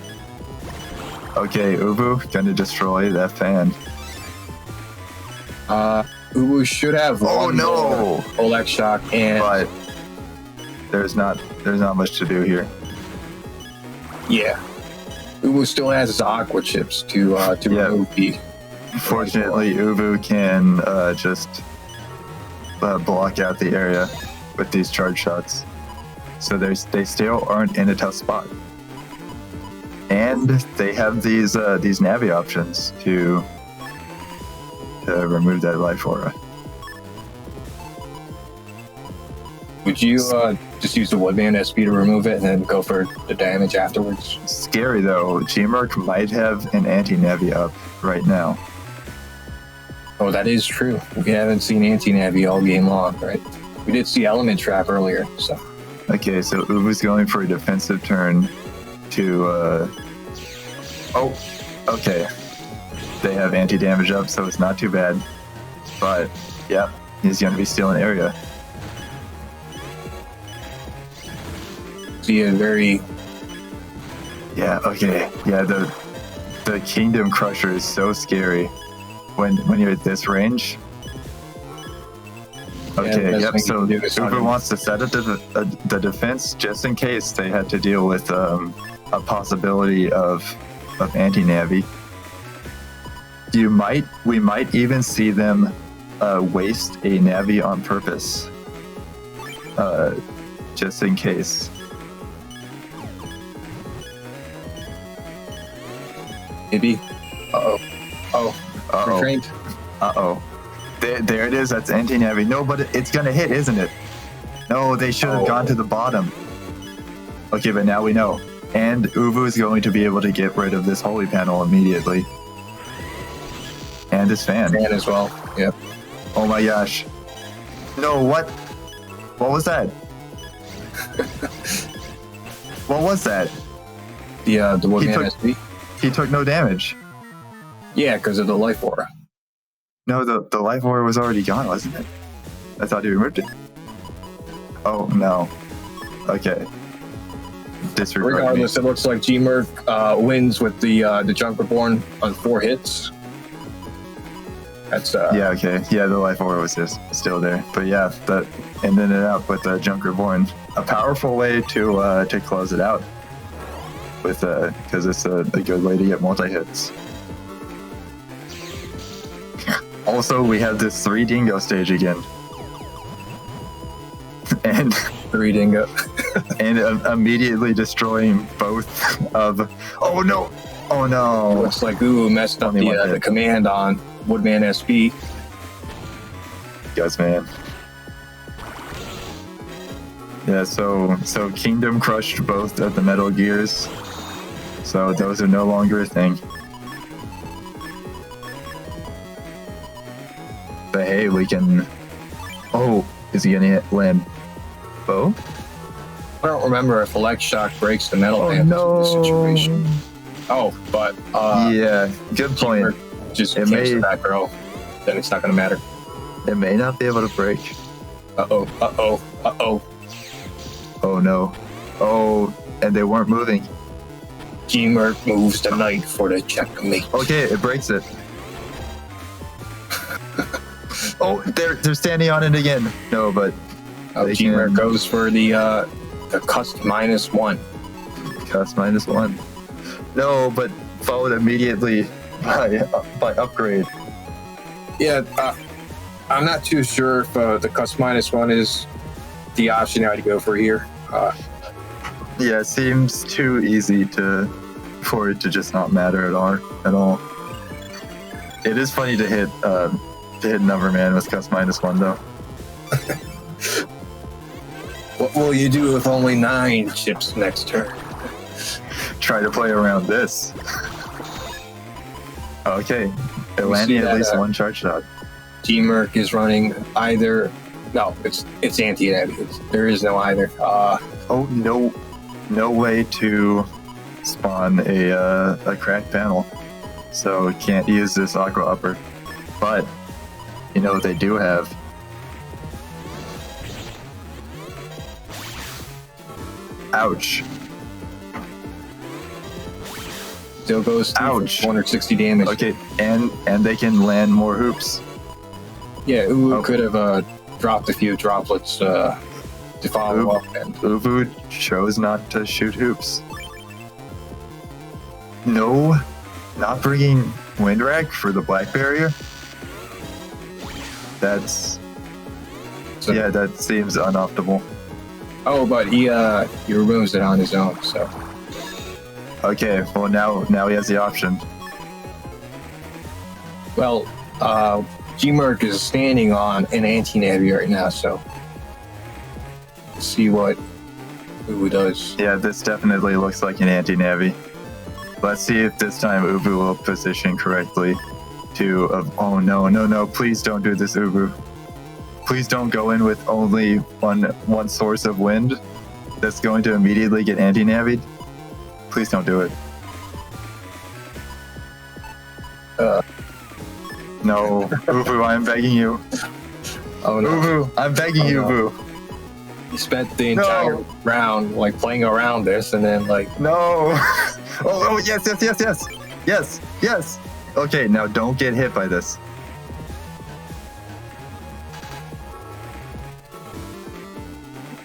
C: Okay, Ubu gonna destroy that fan.
D: Ubu should have one more Oleg shock,
C: but there's not much to do here.
D: Yeah. Ubu still has his aqua chips to remove the.
C: Fortunately, Ubu can just block out the area with these charge shots, so they still aren't in a tough spot, and they have these Navi options to remove that life aura.
D: Would you just use the Woodman SP to remove it and then go for the damage afterwards?
C: Scary though. GMERC might have an anti-Navi up right now.
D: Oh, that is true. We haven't seen anti-Navi all game long, right? We did see Element Trap earlier, so.
C: Okay, so Ubu's going for a defensive turn to... Oh, okay. They have anti-damage up, so it's not too bad. But, yeah, he's going to be still in area.
D: See a very...
C: Yeah, okay. Yeah, the Kingdom Crusher is so scary. When you're at this range. Okay, yep, so Uber wants to set up the defense just in case they had to deal with a possibility of anti-Navi. We might even see them waste a Navi on purpose. Just in case.
D: Maybe. Uh-oh. Oh. Restrained.
C: Uh-oh. There it is. That's anti-Navi. No, but it's going to hit, isn't it? No, they should have gone to the bottom. Okay, but now we know. And Uvu is going to be able to get rid of this holy panel immediately. And this fan.
D: Fan as well. Yep.
C: Oh my gosh. No, what? What was that? What was that?
D: The Woodman SP?
C: He took no damage.
D: Yeah, because of the life aura.
C: No, the life aura was already gone, wasn't it? I thought he removed it. Oh, no. Okay. Disregard.
D: Regardless, it looks like GMERC wins with the Junk Reborn on 4 hits. That's
C: yeah, okay. Yeah, the life aura was just still there. But yeah, that ended it up with the Junk Reborn. A powerful way to close it out. With because it's a good way to get multi-hits. Also, we have this 3 dingo stage again. And
D: 3 dingo.
C: And immediately destroying both of... Oh no! Oh no!
D: Looks like Uwu messed up the command on Woodman SP.
C: Yes, man. Yeah, so Kingdom crushed both of the Metal Gears. So those are no longer a thing. But hey, we can. Oh, is he gonna land bow?
D: I don't remember if elect shock breaks the metal
C: Oh
D: damage
C: no!
D: in this situation. Oh, but
C: Yeah, good point.
D: Just
C: It
D: cancel
C: may-
D: that girl. Then it's not gonna matter.
C: It may not be able to break.
D: Uh-oh, uh-oh, uh-oh.
C: Oh no! Oh, and they weren't moving.
D: GMERC moves the knight for the checkmate.
C: Okay, it breaks it. Oh, they're standing on it again. No, but they
D: GMERC
C: can-
D: goes for the cust -1.
C: cost -1. No, but followed immediately by upgrade.
D: Yeah, I'm not too sure if the cust -1 is the option I to go for here.
C: Yeah, it seems too easy for it to just not matter at all. It is funny to hit Numberman with cost -1 though.
D: What will you do with only 9 chips next turn?
C: Try to play around this. Okay, it
D: We
C: landed
D: see
C: at
D: that,
C: least one charge shot.
D: GMERC is running either. No, it's anti-heavy. There is no either.
C: Oh no way to spawn a cracked panel, so can't use this aqua upper. But you know what they do have? Ouch!
D: Still goes through for
C: Ouch.
D: 460 damage.
C: Okay, and they can land more hoops.
D: Yeah, Uwu
C: Okay.
D: could have dropped a few droplets to follow up. And
C: Uvu chose not to shoot hoops. No, not bringing Windrack for the black barrier. That's
D: so,
C: yeah, that seems unoptimal.
D: Oh, but he removes it on his own. So
C: Okay, well now he has the option.
D: well, GMERC is standing on an anti-navy right now. So let's see what Uwu does.
C: Yeah, this definitely looks like an anti-navi. Let's see if this time Ubu will position correctly to oh no, please don't do this, Ubu. Please don't go in with only one source of wind that's going to immediately get anti-navied. Please don't do it. No, Ubu, I'm begging you.
D: Oh no!
C: Ubu, I'm begging you,
D: no.
C: Ubu.
D: He spent the entire round like playing around this, and then like
C: No. Oh, yes. Okay, now don't get hit by this.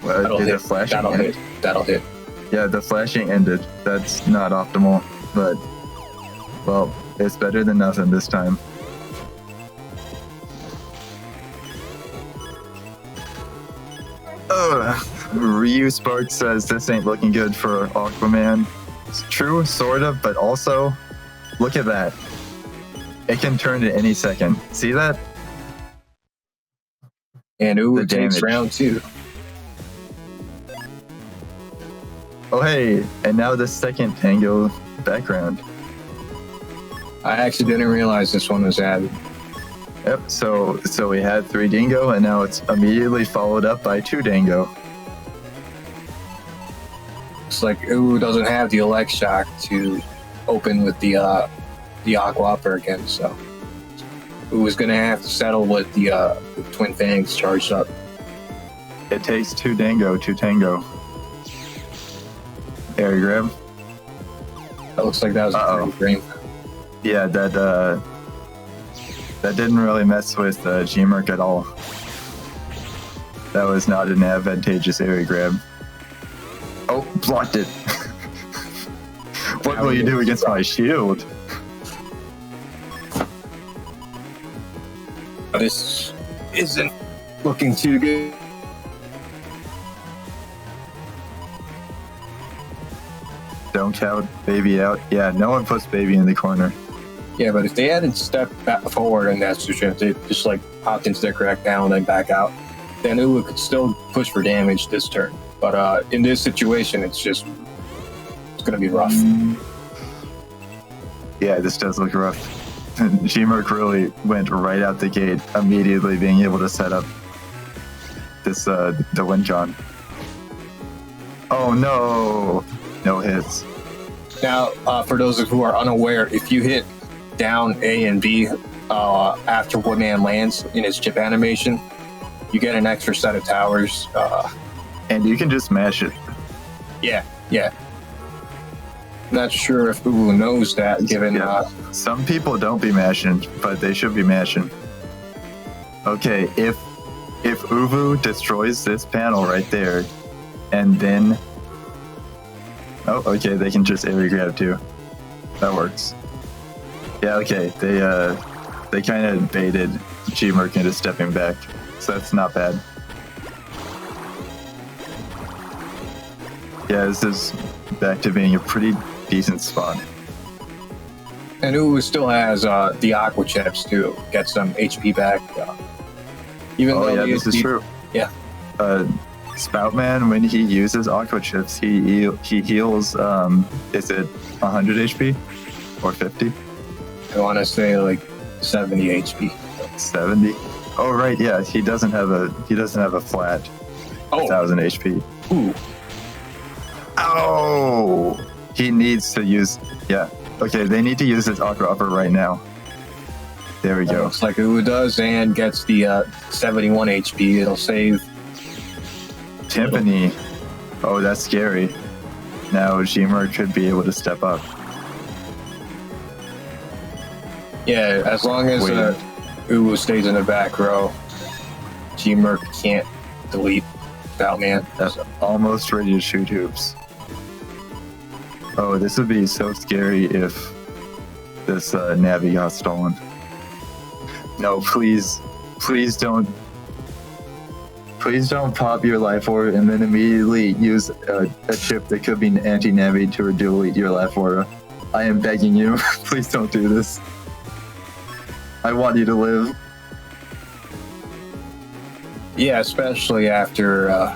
D: that'll
C: Did
D: hit.
C: the flashing
D: That'll
C: end?
D: hit. That'll hit.
C: Yeah, the flashing ended. That's not optimal, but well, it's better than nothing this time. Ryu Spark says this ain't looking good for Aquaman. It's true, sort of, but also, look at that. It can turn at any second. See that?
D: And Uwu
C: The
D: takes
C: damage.
D: round 2.
C: Oh hey, and now the second Tango background.
D: I actually didn't realize this one was added.
C: Yep, so we had 3 Dingo, and now it's immediately followed up by 2 Dingo.
D: It's like Uwu doesn't have the elect shock to open with the aqua upper again, so Uwu's gonna have to settle with the twin fangs charged up.
C: It takes 2 Dingo to Tango. Air grab.
D: That looks like that was
C: Uh-oh.
D: a frame.
C: Yeah, that didn't really mess with GMERC at all. That was not an advantageous area grab. Oh, blocked it. What will you do against my shield?
D: This isn't looking too good.
C: Don't count baby out. Yeah, no one puts baby in the corner.
D: Yeah, but if they hadn't stepped back forward in that situation, they just like popped into their correct down and then back out, then Uwu could still push for damage this turn. But in this situation, it's going to be rough.
C: Yeah, this does look rough. GMERC really went right out the gate, immediately being able to set up this the Wincon. Oh no! No hits.
D: Now, for those who are unaware, if you hit down A and B after Woodman lands in his chip animation, you get an extra set of towers.
C: And you can just mash it.
D: Yeah. Not sure if Uwu knows that, given...
C: Some people don't be mashing, but they should be mashing. Okay, if Uwu destroys this panel right there, and then... Oh, okay, they can just area grab too. That works. Yeah, okay, they kind of baited GMERC into stepping back, so that's not bad. Yeah, this is back to being a pretty decent spot.
D: And Uwu still has the Aqua Chips to get some HP back. Even though
C: this is true.
D: Yeah.
C: Spoutman, when he uses Aqua Chips, he heals, is it 100 HP? Or 50?
D: I want to say like 70 HP.
C: 70? Oh, right, yeah, he doesn't have a flat 1,000 HP.
D: Ooh.
C: Oh! He needs to use... Yeah. Okay, they need to use his Aqua Upper right now. There we go.
D: Looks like Uwu does, and gets the 71 HP. It'll save...
C: Timpani. Oh, that's scary. Now GMERC could be able to step up.
D: Yeah, as long as Uwu stays in the back row, GMERC can't delete Spoutman.
C: That's almost ready to shoot hoops. Oh, this would be so scary if this Navi got stolen. No, please don't pop your life orb and then immediately use a chip that could be an anti-Navi to delete your life orb. I am begging you, please don't do this. I want you to live.
D: Yeah, especially after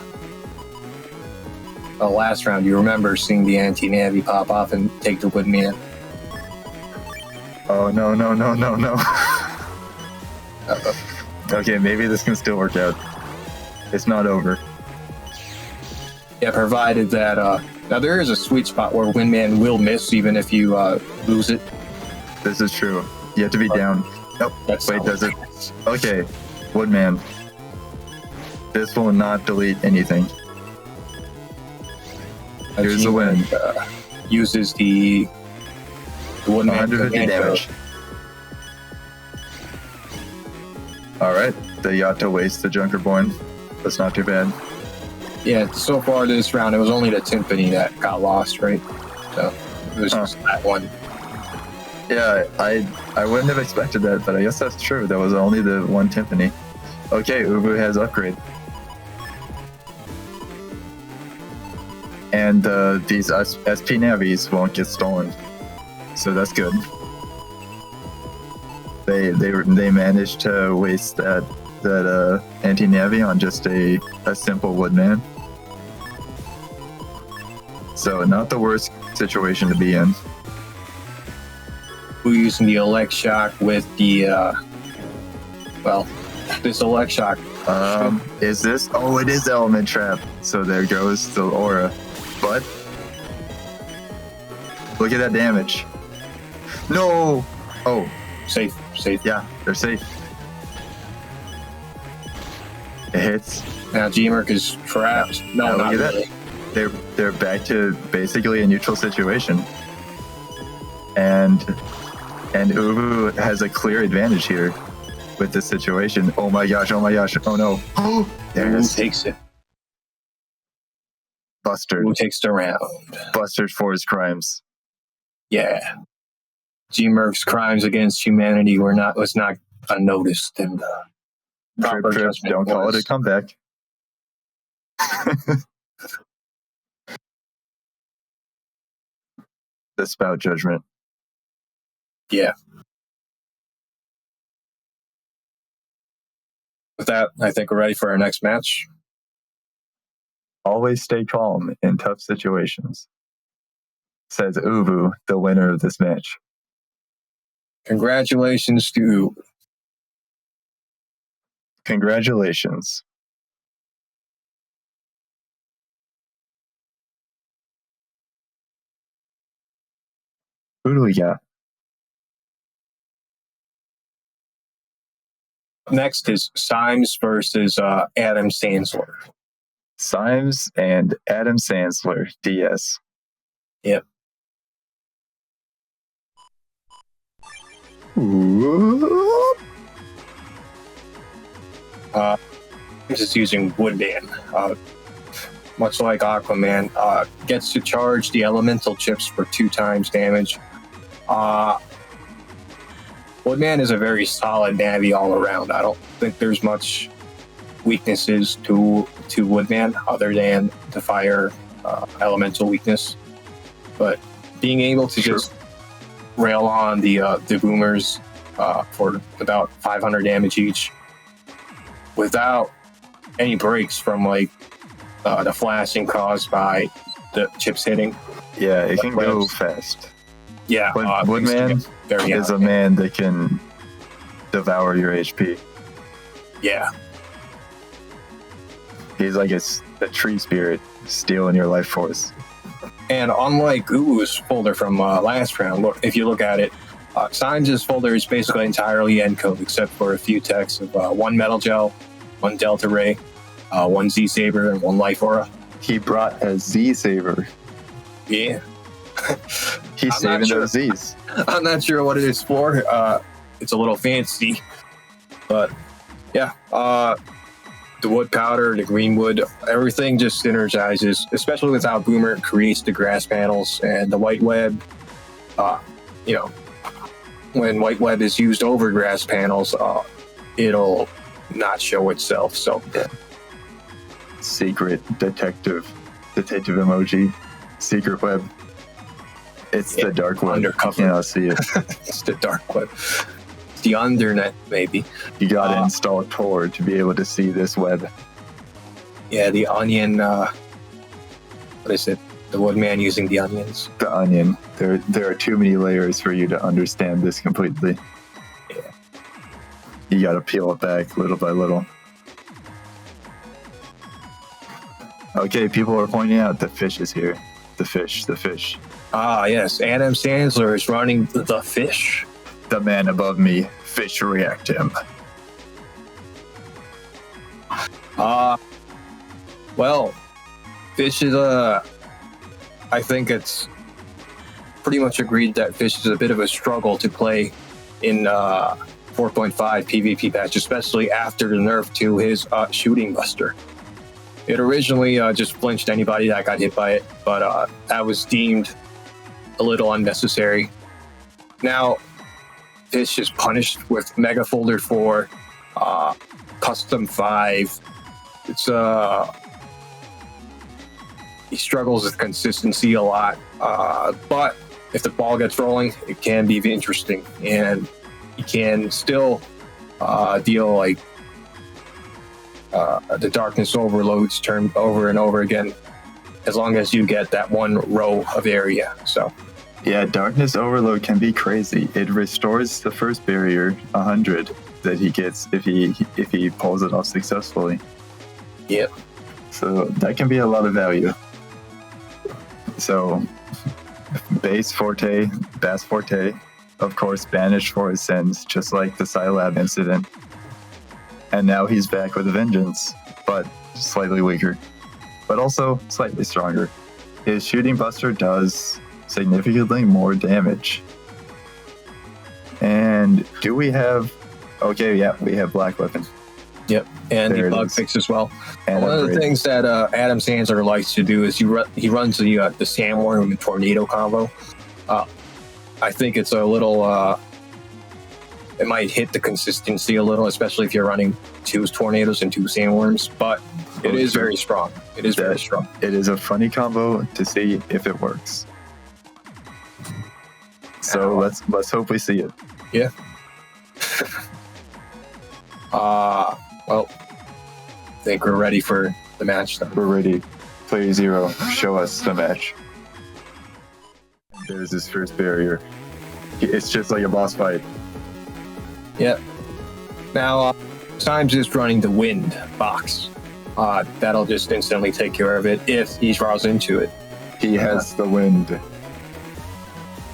D: last round, you remember seeing the anti-Navi pop off and take the Woodman.
C: Oh, no. Okay, maybe this can still work out. It's not over.
D: Yeah, provided that... now, there is a sweet spot where Windman will miss even if you lose it.
C: This is true. You have to be down. Nope. Wait, does it? Okay, Woodman. This will not delete anything. Here's the win.
D: Uses the Woodman
C: 150 damage. Alright, the Yato wastes the Junkerborn. That's not too bad.
D: Yeah, so far this round, it was only the Timpani that got lost, right? So, it was just that one.
C: Yeah, I wouldn't have expected that, but I guess that's true. That was only the one Timpani. Okay, Uwu has upgrade. And these SP Navis won't get stolen. So that's good. They managed to waste that anti-Navi on just a simple Woodman. So not the worst situation to be in.
D: We're using the Elect Shock with the this Elect Shock.
C: Is this? Oh, it is Element Trap. So there goes the aura. But look at that damage. No. Oh,
D: Safe.
C: yeah, they're safe. It hits.
D: Now GMERC is trapped. No, not
C: look at
D: really.
C: that. They're back to basically a neutral situation. And Uwu has a clear advantage here with this situation. Oh my gosh, oh no. There it is.
D: Takes it.
C: Bustered.
D: Who takes the round?
C: Bustered for his crimes.
D: Yeah. GMERC's crimes against humanity was not unnoticed, and proper
C: Trip,
D: judgment
C: don't call it a comeback. The spout judgment.
D: Yeah. With that, I think we're ready for our next match.
C: Always stay calm in tough situations, says Uwu, the winner of this match.
D: Congratulations to
C: Congratulations. Who do we got?
D: next is Symes versus Adam Sansler.
C: Symes and Adam Sansler, DS.
D: Yep. Just using Woodman. Much like Aquaman, gets to charge the elemental chips for 2 times damage. Woodman is a very solid Navi all around. I don't think there's much weaknesses to Woodman other than the fire elemental weakness. But being able to just rail on the boomers for about 500 damage each without any breaks from like the flashing caused by the chips hitting.
C: Yeah, it can go fast.
D: Yeah,
C: Woodman is a man that can devour your HP.
D: Yeah.
C: He's like a tree spirit stealing your life force.
D: And unlike Uwu's folder from last round, if you look at it, Symes' folder is basically entirely encode except for a few techs of 1 Metal Gel, 1 Delta Ray, 1 Z-Saber, and 1 Life Aura.
C: He brought a Z-Saber.
D: Yeah.
C: He's saving those Z's.
D: I'm not sure what it is for. It's a little fancy. But, yeah. The wood powder, the green wood, everything just synergizes, especially with how Boomer creates the grass panels and the white web. When white web is used over grass panels, it'll not show itself. So,
C: secret detective emoji, secret web. It's the dark web.
D: Undercover.
C: You cannot see it.
D: It's the dark web. The undernet, maybe.
C: You gotta install Tor to be able to see this web.
D: Yeah, the onion. What is it? The Woodman using the onions.
C: The onion. There are too many layers for you to understand this completely.
D: Yeah.
C: You gotta peel it back little by little. Okay, people are pointing out the fish is here. The fish.
D: Ah, yes. Adam Sansler is running the fish.
C: The man above me, fish react him.
D: Well, fish is I think it's pretty much agreed that fish is a bit of a struggle to play in 4.5 PvP patch, especially after the nerf to his shooting buster. It originally just flinched anybody that got hit by it, but that was deemed a little unnecessary. Now, Fish is punished with Mega Folder 4, Custom 5. It's he struggles with consistency a lot, but if the ball gets rolling, it can be interesting, and he can still deal like the darkness overloads turn over and over again, as long as you get that 1 row of area. So.
C: Yeah, darkness overload can be crazy. It restores the first barrier 100 that he gets if he pulls it off successfully.
D: Yep.
C: So that can be a lot of value. So base forte, Bass forte, of course, banished for his sins, just like the Scilab incident. And now he's back with a vengeance, but slightly weaker, but also slightly stronger. His shooting buster does significantly more damage. And do we have... Okay, yeah, we have Black Weapon.
D: Yep, and
C: there
D: the bug fix as well. And one of the things that Adam Sansler likes to do is he runs the Sandworm and Tornado combo. I think it's a little... it might hit the consistency a little, especially if you're running 2 Tornadoes and 2 Sandworms, but it is very strong. It is very strong.
C: It is a funny combo to see if it works. So let's hope we see it.
D: Yeah. Well, I think we're ready for the match then.
C: We're ready. Player 0, show us the match. There's his first barrier. It's just like a boss fight.
D: Yeah. Now, Symes is running the wind box. That'll just instantly take care of it if he draws into it.
C: He has the wind.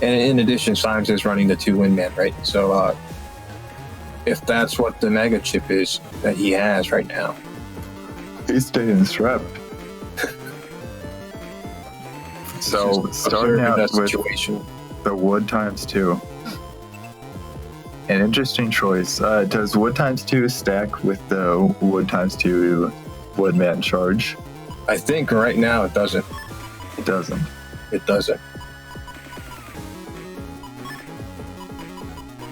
D: And in addition, Symes is running the 2 Windman, right? So if that's what the mega chip is that he has right now.
C: He's staying strapped. So starting out with
D: situation.
C: the wood times 2. An interesting choice. Does wood times 2 stack with the wood times 2 woodman charge?
D: I think right now it doesn't.
C: It doesn't.
D: It doesn't.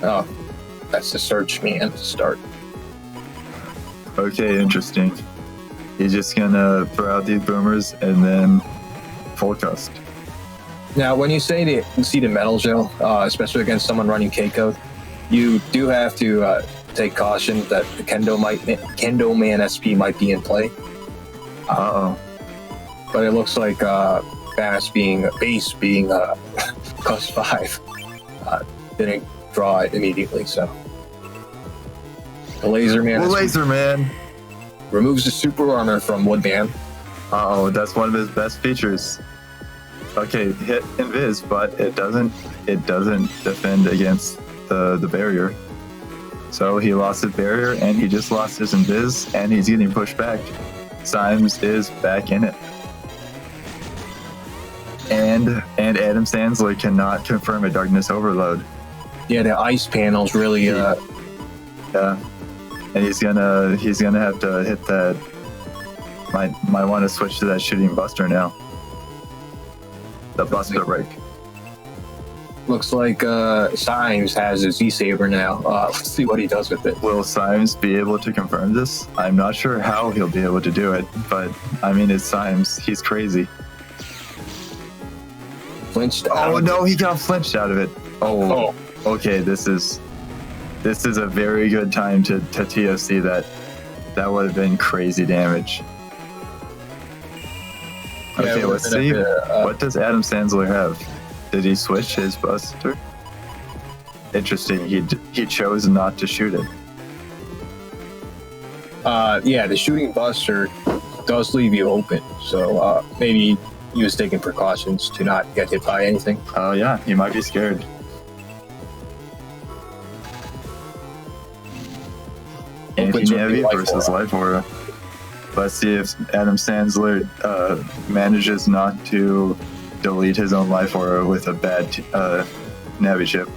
D: Oh, that's the search man to start.
C: Okay, interesting. He's just gonna throw out these boomers and then full cust.
D: Now, when you say you see the metal gel, especially against someone running K-code, you do have to take caution that the Kendo Man SP might be in play.
C: Uh-oh.
D: But it looks like base being cost 5 didn't draw it immediately, so. The Laser Man
C: Well, Laser Man!
D: removes the super armor from Woodman.
C: Uh-oh, that's one of his best features. Okay, hit invis, but it doesn't defend against the barrier. So he lost his barrier and he just lost his invis and he's getting pushed back. Symes is back in it. And Adam Sansler cannot confirm a darkness overload.
D: Yeah, the ice panels really
C: Yeah. And he's gonna have to hit that. Might want to switch to that shooting buster now. The buster break.
D: looks like Symes has a Z-Saber now. Let's see what he does with it.
C: Will Symes be able to confirm this? I'm not sure how he'll be able to do it, but I mean, it's Symes. He's crazy.
D: Flinched.
C: Oh no, he got flinched out of it. Oh. Okay, this is a very good time to TOC that. That would have been crazy damage. Okay,
D: Yeah,
C: let's see. What does Adam Sansler have? Did he switch his buster? Interesting. He chose not to shoot it.
D: Yeah, the shooting buster does leave you open, so maybe he was taking precautions to not get hit by anything.
C: Oh yeah, he might be scared. Anti-Navi versus Life Aura. Let's see if Adam Sansler manages not to delete his own Life Aura with a bad Navi chip.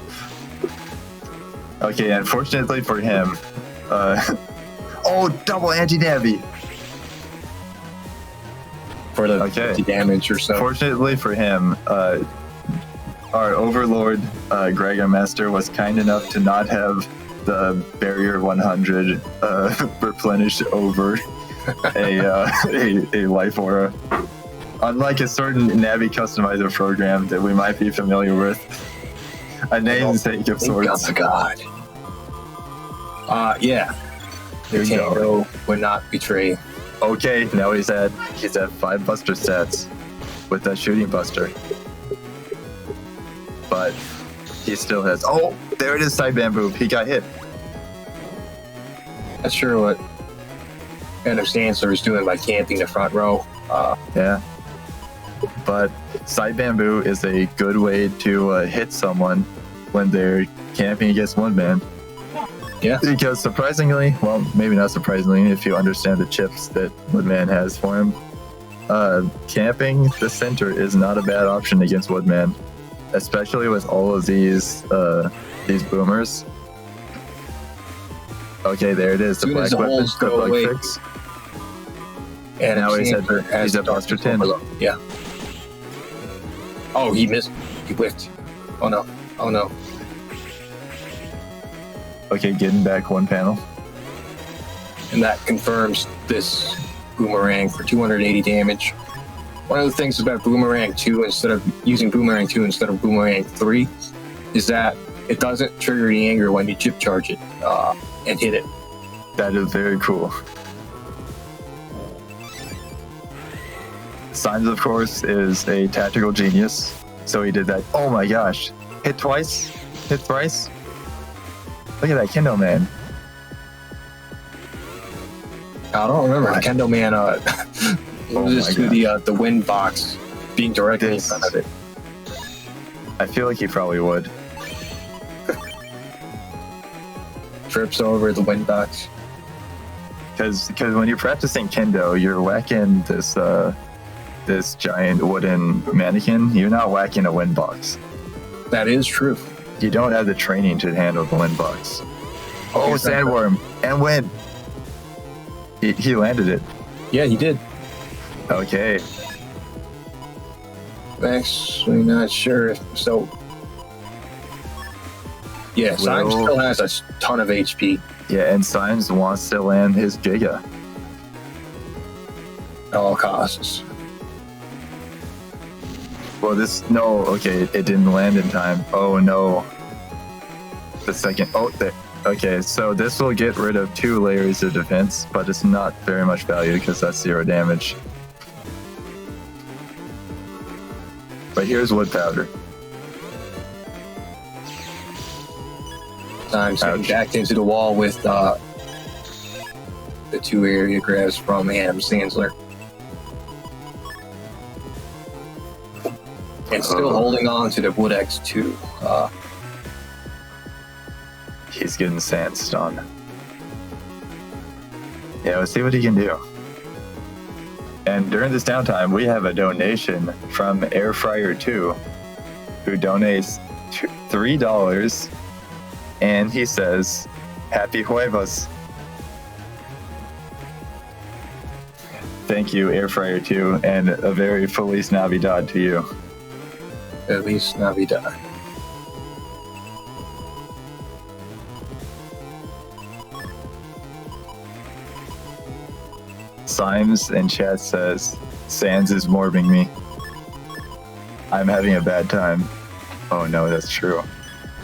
C: Okay, unfortunately for him, double anti-Navi!
D: For the damage or so.
C: Fortunately for him, our overlord, Gregor Master, was kind enough to not have the barrier 100 replenished over a Life Aura. Unlike a certain Navi customizer program that we might be familiar with, a namesake of sorts.
D: Oh God. Yeah.
C: Here we go.
D: Would not betray.
C: Okay, now he's at 5 buster stats with that shooting buster. But he still has. Oh, there it is, side bamboo. He got hit.
D: Not sure what Adam Sansler is doing by camping the front row.
C: Yeah. But side bamboo is a good way to hit someone when they're camping against one man.
D: Yeah.
C: Because surprisingly, well, maybe not surprisingly, if you understand the chips that Woodman has for him, camping the center is not a bad option against Woodman, especially with all of these boomers. Okay, there it is. The black weapon, the bug fix.
D: And
C: now he's at buster 10.
D: Yeah. Oh, he missed. He whiffed. Oh no. Oh no.
C: Okay, getting back one panel.
D: And that confirms this boomerang for 280 damage. One of the things about Boomerang 2 instead of using Boomerang 2 instead of Boomerang 3 is that it doesn't trigger the anger when you chip charge it and hit it.
C: That is very cool. Symes, of course, is a tactical genius, so he did that. Oh my gosh. Hit twice? Hit thrice? Look at that Kendo Man.
D: I don't remember.
C: What?
D: Kendo Man loses to the wind box being directly in front of it.
C: I feel like he probably would.
D: Trips over the wind box.
C: Because when you're practicing Kendo, you're whacking this giant wooden mannequin. You're not whacking a wind box.
D: That is true.
C: You don't have the training to handle the wind box. Oh, sandworm and wind. He landed it.
D: Yeah, he did.
C: Okay.
D: Actually, not sure. So, yeah, Symes still has a ton of HP.
C: Yeah, and Symes wants to land his Giga.
D: At all costs.
C: Well, okay, it didn't land in time. Oh no. The second, okay, so this will get rid of 2 layers of defense, but it's not very much value because that's 0 damage. But here's wood powder.
D: Symes getting backed into the wall with the 2 area grabs from Sansler. And still holding on to the Wood X2.
C: He's getting sandstone. Yeah, let's see what he can do. And during this downtime, we have a donation from Airfryer2, who donates $3, and he says, "Happy Huevos." Thank you, Airfryer2, and a very Feliz Navidad to you.
D: Feliz Navidad.
C: Symes in chat says, "Sans is morbing me. I'm having a bad time." Oh no, that's true.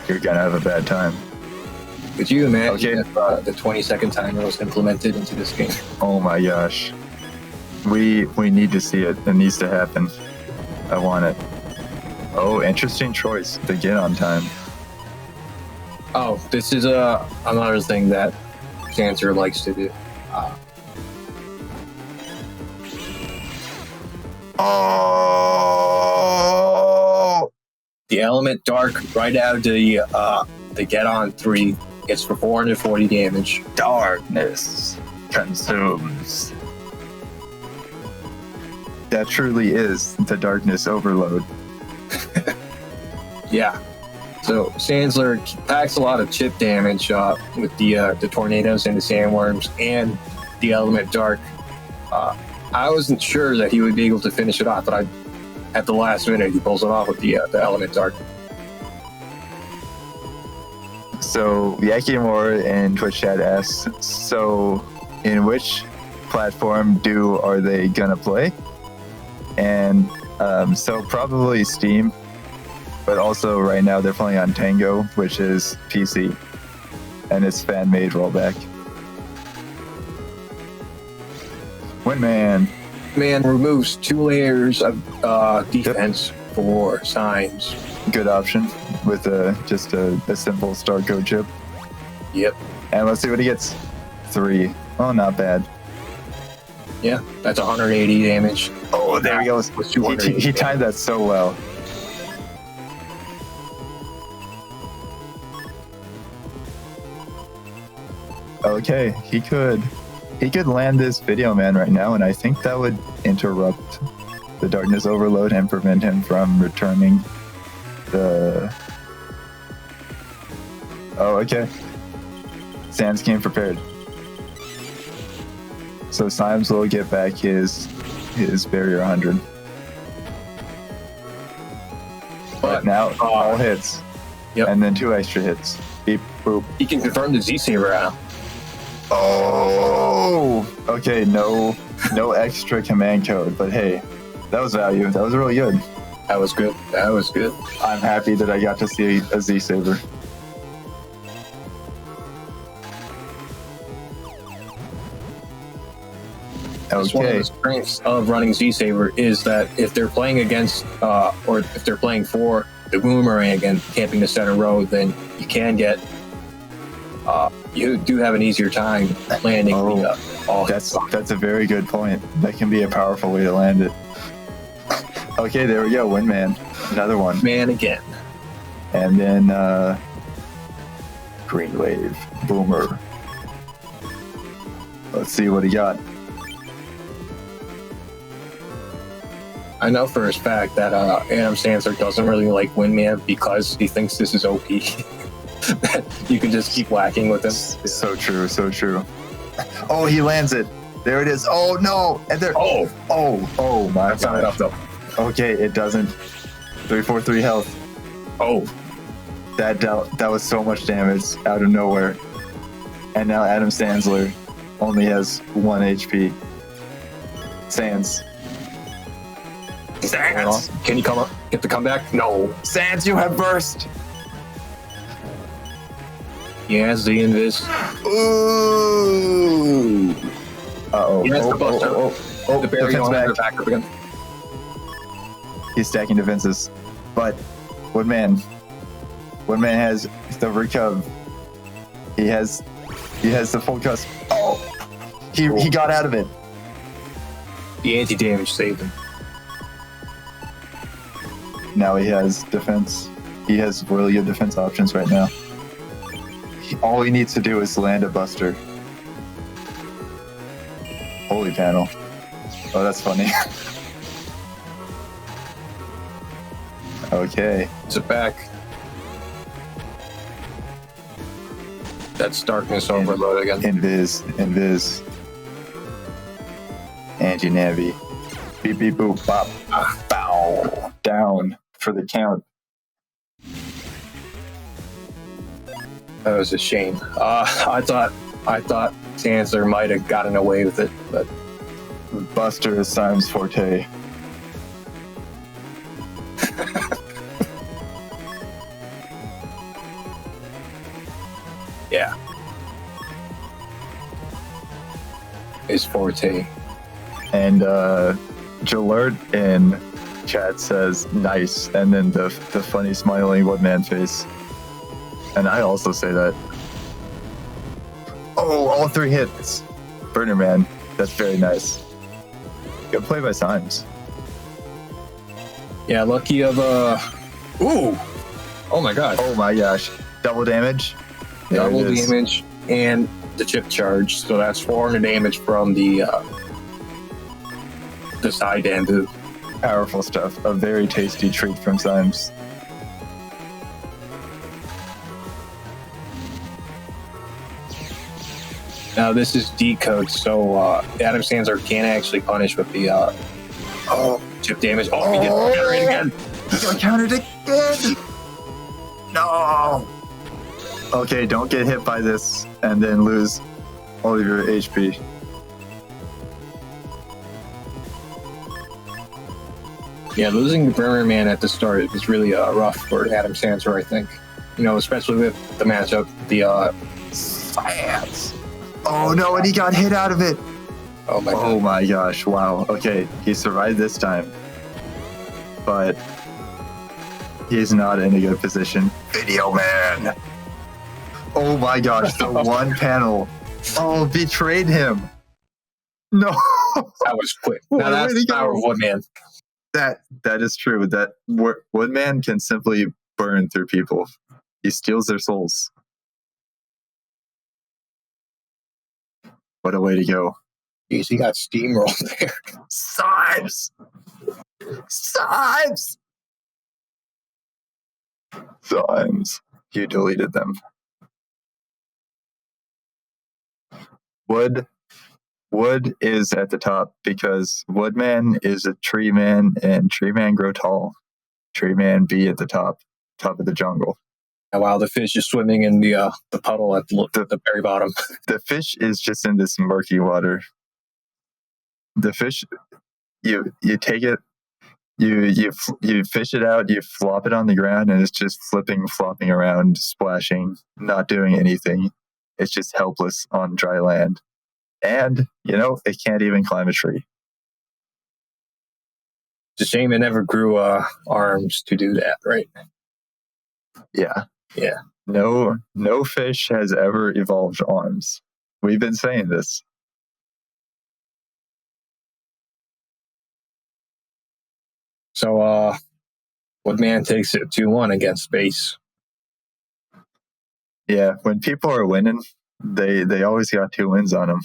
C: You're gonna have a bad time.
D: Could you imagine if the 20-second timer was implemented into this game?
C: Oh my gosh. We need to see it. It needs to happen. I want it. Oh, interesting choice to get on time.
D: Oh, this is another thing that Sansler likes to do.
C: Oh!
D: The element dark right out of the get on 3 gets for 440 damage.
C: Darkness consumes. That truly is the darkness overload.
D: Yeah. So Sansler packs a lot of chip damage with the tornadoes and the sandworms and the element dark. I wasn't sure that he would be able to finish it off, but at the last minute he pulls it off with the element dark.
C: So Yakimore in Twitch chat asks, so in which platform are they gonna play? And so probably Steam, but also right now they're playing on Tango, which is PC, and it's fan-made rollback. Windman.
D: Man removes 2 layers of defense for Symes.
C: Good option with just a simple star code chip.
D: Yep.
C: And let's see what he gets. 3. Oh, not bad.
D: Yeah, that's 180 damage.
C: Oh, there he goes. He timed that so well. Okay, he could land this video man right now, and I think that would interrupt the darkness overload and prevent him from returning the... Oh, okay. Sans came prepared. So Symes will get back his barrier 100. But now all hits.
D: Yep.
C: And then 2 extra hits. Beep, boop.
D: He can confirm the Z-Saber now.
C: Oh! Okay, no extra command code, but hey, that was value. That was really good.
D: That was good. That was good.
C: I'm happy that I got to see a Z-Saber.
D: That's one of the strengths of running Z-Saber is that if they're playing against, or if they're playing for the boomerang and camping the center row, then you can get you do have an easier time landing the all.
C: That's a very good point. That can be a powerful way to land it. Okay, there we go. Windman. Another one.
D: Man again.
C: And then Green Wave. Boomer. Let's see what he got.
D: I know for a fact that Adam Sansler doesn't really like Windman because he thinks this is OP. That you can just keep whacking with him.
C: So true, so true. Oh, he lands it. There it is. Oh no! And there.
D: Oh
C: My
D: that's not enough though.
C: Okay, it doesn't. 343 health.
D: Oh,
C: That was so much damage out of nowhere. And now Adam Sansler only has 1 HP. Sans.
D: Can you come up? Get the comeback? No.
C: Sans, you have burst.
D: He has the invis.
C: Ooh. Uh-oh.
D: He has the buster. The berry
C: defense
D: on
C: back.
D: her back up again.
C: He's stacking defenses. But Woodman has the recov. He has the full cusp. Oh, he got out of it.
D: The anti-damage saved him.
C: Now he has defense. He has really good defense options right now. All he needs to do is land a buster. Holy panel. Oh, that's funny. Okay.
D: Sit back. That's darkness overload again.
C: Invis. Anti-navi. Beep beep boop bop. Bow. Down for the count.
D: That was a shame. I thought Sansler might have gotten away with it, but
C: Buster is Symes' forte.
D: yeah. His forte.
C: And Jalert in chat says nice, and then the funny smiling Woodman face. And I also say that. Oh, all 3 hits. Burner Man. That's very nice. Good play by Symes.
D: Yeah, lucky of ooh. Oh my god.
C: Oh my gosh. Double damage. There
D: Double
C: it is.
D: damage and the chip charge. So that's 400 damage from the side bamboo.
C: Powerful stuff. A very tasty treat from Symes.
D: Now this is decode, so Adam Sansler can't actually punish with the chip damage. Oh, he gets countered again.
C: He got countered again. No. Okay, don't get hit by this and then lose all of your HP.
D: Yeah, losing the Burner Man at the start was really rough for Adam Sansler, I think. You know, especially with the matchup, the
C: Science. Oh no, and he got hit out of it.
D: oh my god.
C: Oh my gosh, wow. Okay, he survived this time. But he's not in a good position. Video Man. Oh my gosh, the one panel. Oh, betrayed him. No.
D: That was quick.
C: Where
D: Now that's
C: did he
D: the power
C: go?
D: of Woodman.
C: That is true. That Woodman can simply burn through people. He steals their souls. What a way to go.
D: Jeez, he got steamrolled there.
C: Symes! Symes! Symes. You deleted them. Wood is at the top because Woodman is a tree man, and tree man grow tall. Tree man be at the top of the jungle.
D: And while the fish is swimming in the puddle at the very bottom.
C: The fish is just in this murky water. The fish, you take it, you fish it out, you flop it on the ground, and it's just flopping around, splashing, not doing anything. It's just helpless on dry land. And, it can't even climb a tree.
D: It's a shame it never grew arms to do that, right?
C: Yeah. No fish has ever evolved arms. We've been saying this.
D: So, Woodman takes it 2-1 against Space.
C: Yeah, when people are winning, they always got 2 wins on them.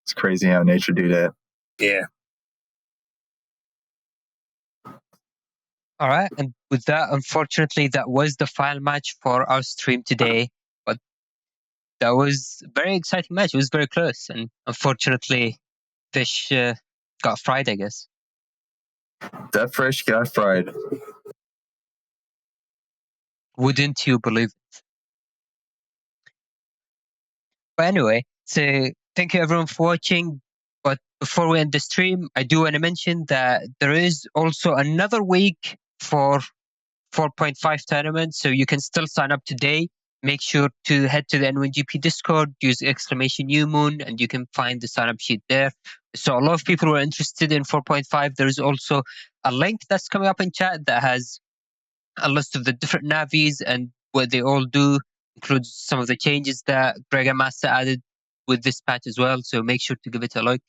C: It's crazy how nature do that.
D: Yeah.
A: All right, and with that, unfortunately, that was the final match for our stream today. But that was a very exciting match. It was very close, and unfortunately, Fish got fried, I guess.
C: That fish got fried.
A: Wouldn't you believe it? But anyway, so thank you everyone for watching. But before we end the stream, I do want to mention that there is also another week for 4.5 tournament, so you can still sign up today. Make sure to head to the N1GP Discord, use !NewMoon, and you can find the sign up sheet there. So a lot of people who are interested in 4.5. There is also a link that's coming up in chat that has a list of the different navies and what they all do, includes some of the changes that Greg and Master added with this patch as well. So make sure to give it a look.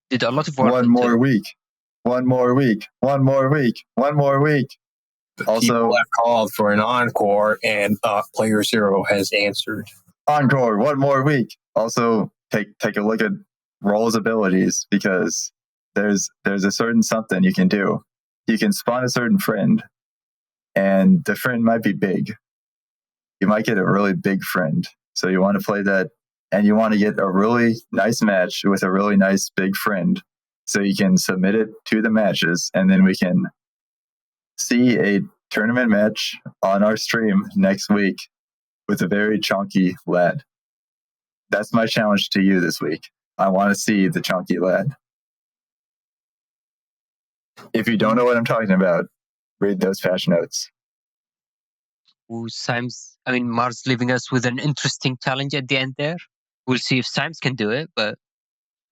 A: Did a lot of work.
C: One more week. One more week. One more week. One more week. Also,
D: people have called for an encore, and Player Zero has answered.
C: Encore, 1 more week. Also, take a look at Roll's abilities, because there's a certain something you can do. You can spawn a certain friend, and the friend might be big. You might get a really big friend. So you want to play that, and you want to get a really nice match with a really nice big friend. So you can submit it to the matches, and then we can see a tournament match on our stream next week with a very chunky lad. That's my challenge to you this week. I want to see the chunky lad. If you don't know what I'm talking about, read those patch notes.
A: Ooh, Mars leaving us with an interesting challenge at the end there. We'll see if Symes can do it, but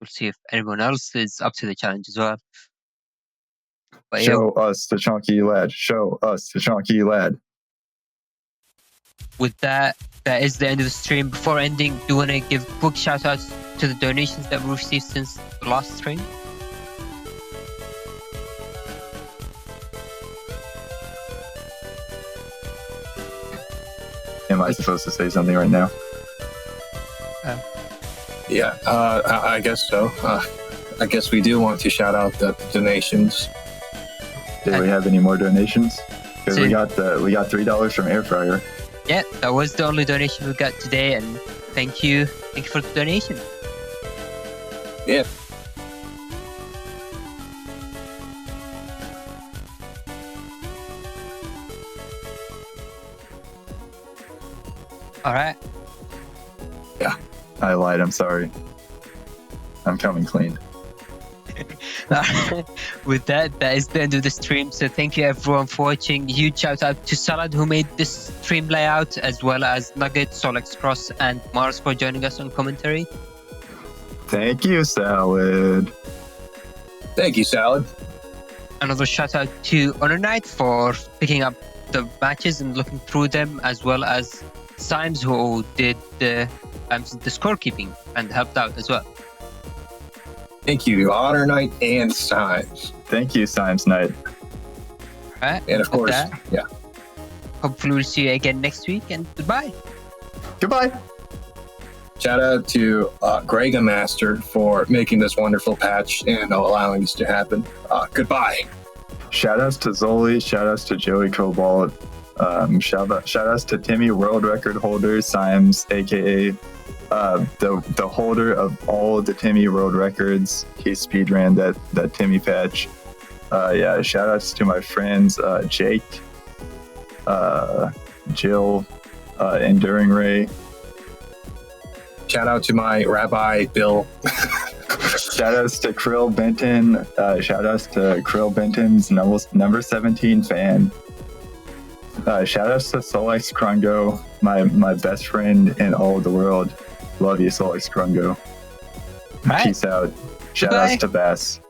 A: we'll see if anyone else is up to the challenge as well. But
C: Show us the chunky lad. Show us the chunky lad.
A: With that is the end of the stream. Before ending, do you want to give quick shout outs to the donations that we received since the last stream?
C: Am I supposed to say something right now?
D: Yeah, I guess so. I guess we do want to shout out the donations.
C: Did we have any more donations? Because we got $3 from Airfryer.
A: Yeah, that was the only donation we got today, and thank you for the donation.
D: Yeah.
A: All right.
C: Yeah, I lied. I'm sorry. I'm coming clean.
A: With that is the end of the stream. So thank you everyone for watching. Huge shout out to Salad who made this stream layout, as well as Nugget, Solex Cross, and Mars for joining us on commentary.
C: Thank you, Salad.
D: Thank you, Salad.
A: Another shout out to Honor Knight for picking up the matches and looking through them, as well as Symes who did the scorekeeping and helped out as well.
D: Thank you, Honor Knight and Symes.
C: Thank you, Symes Knight.
A: All right.
D: And of course, yeah.
A: Hopefully we'll see you again next week, and goodbye.
C: Goodbye.
D: Shout out to Greg and Master for making this wonderful patch and allowing this to happen. Goodbye.
C: Shout outs to Zoli. Shout outs to Joey Cobalt. Shout outs to Timmy, world record holder, Symes, aka the holder of all the Timmy world records. He speedran that Timmy patch. Yeah, shout outs to my friends Jake, Jill, Enduring Ray.
D: Shout out to my Rabbi Bill.
C: Shout outs to Krill Benton. Shout outs to Krill Benton's number 17 fan. Shout outs to Solex Krungo, my best friend in all of the world. Love you, Solex Krungo.
A: Right.
C: Peace out. Shout
A: Goodbye.
C: outs to Bass.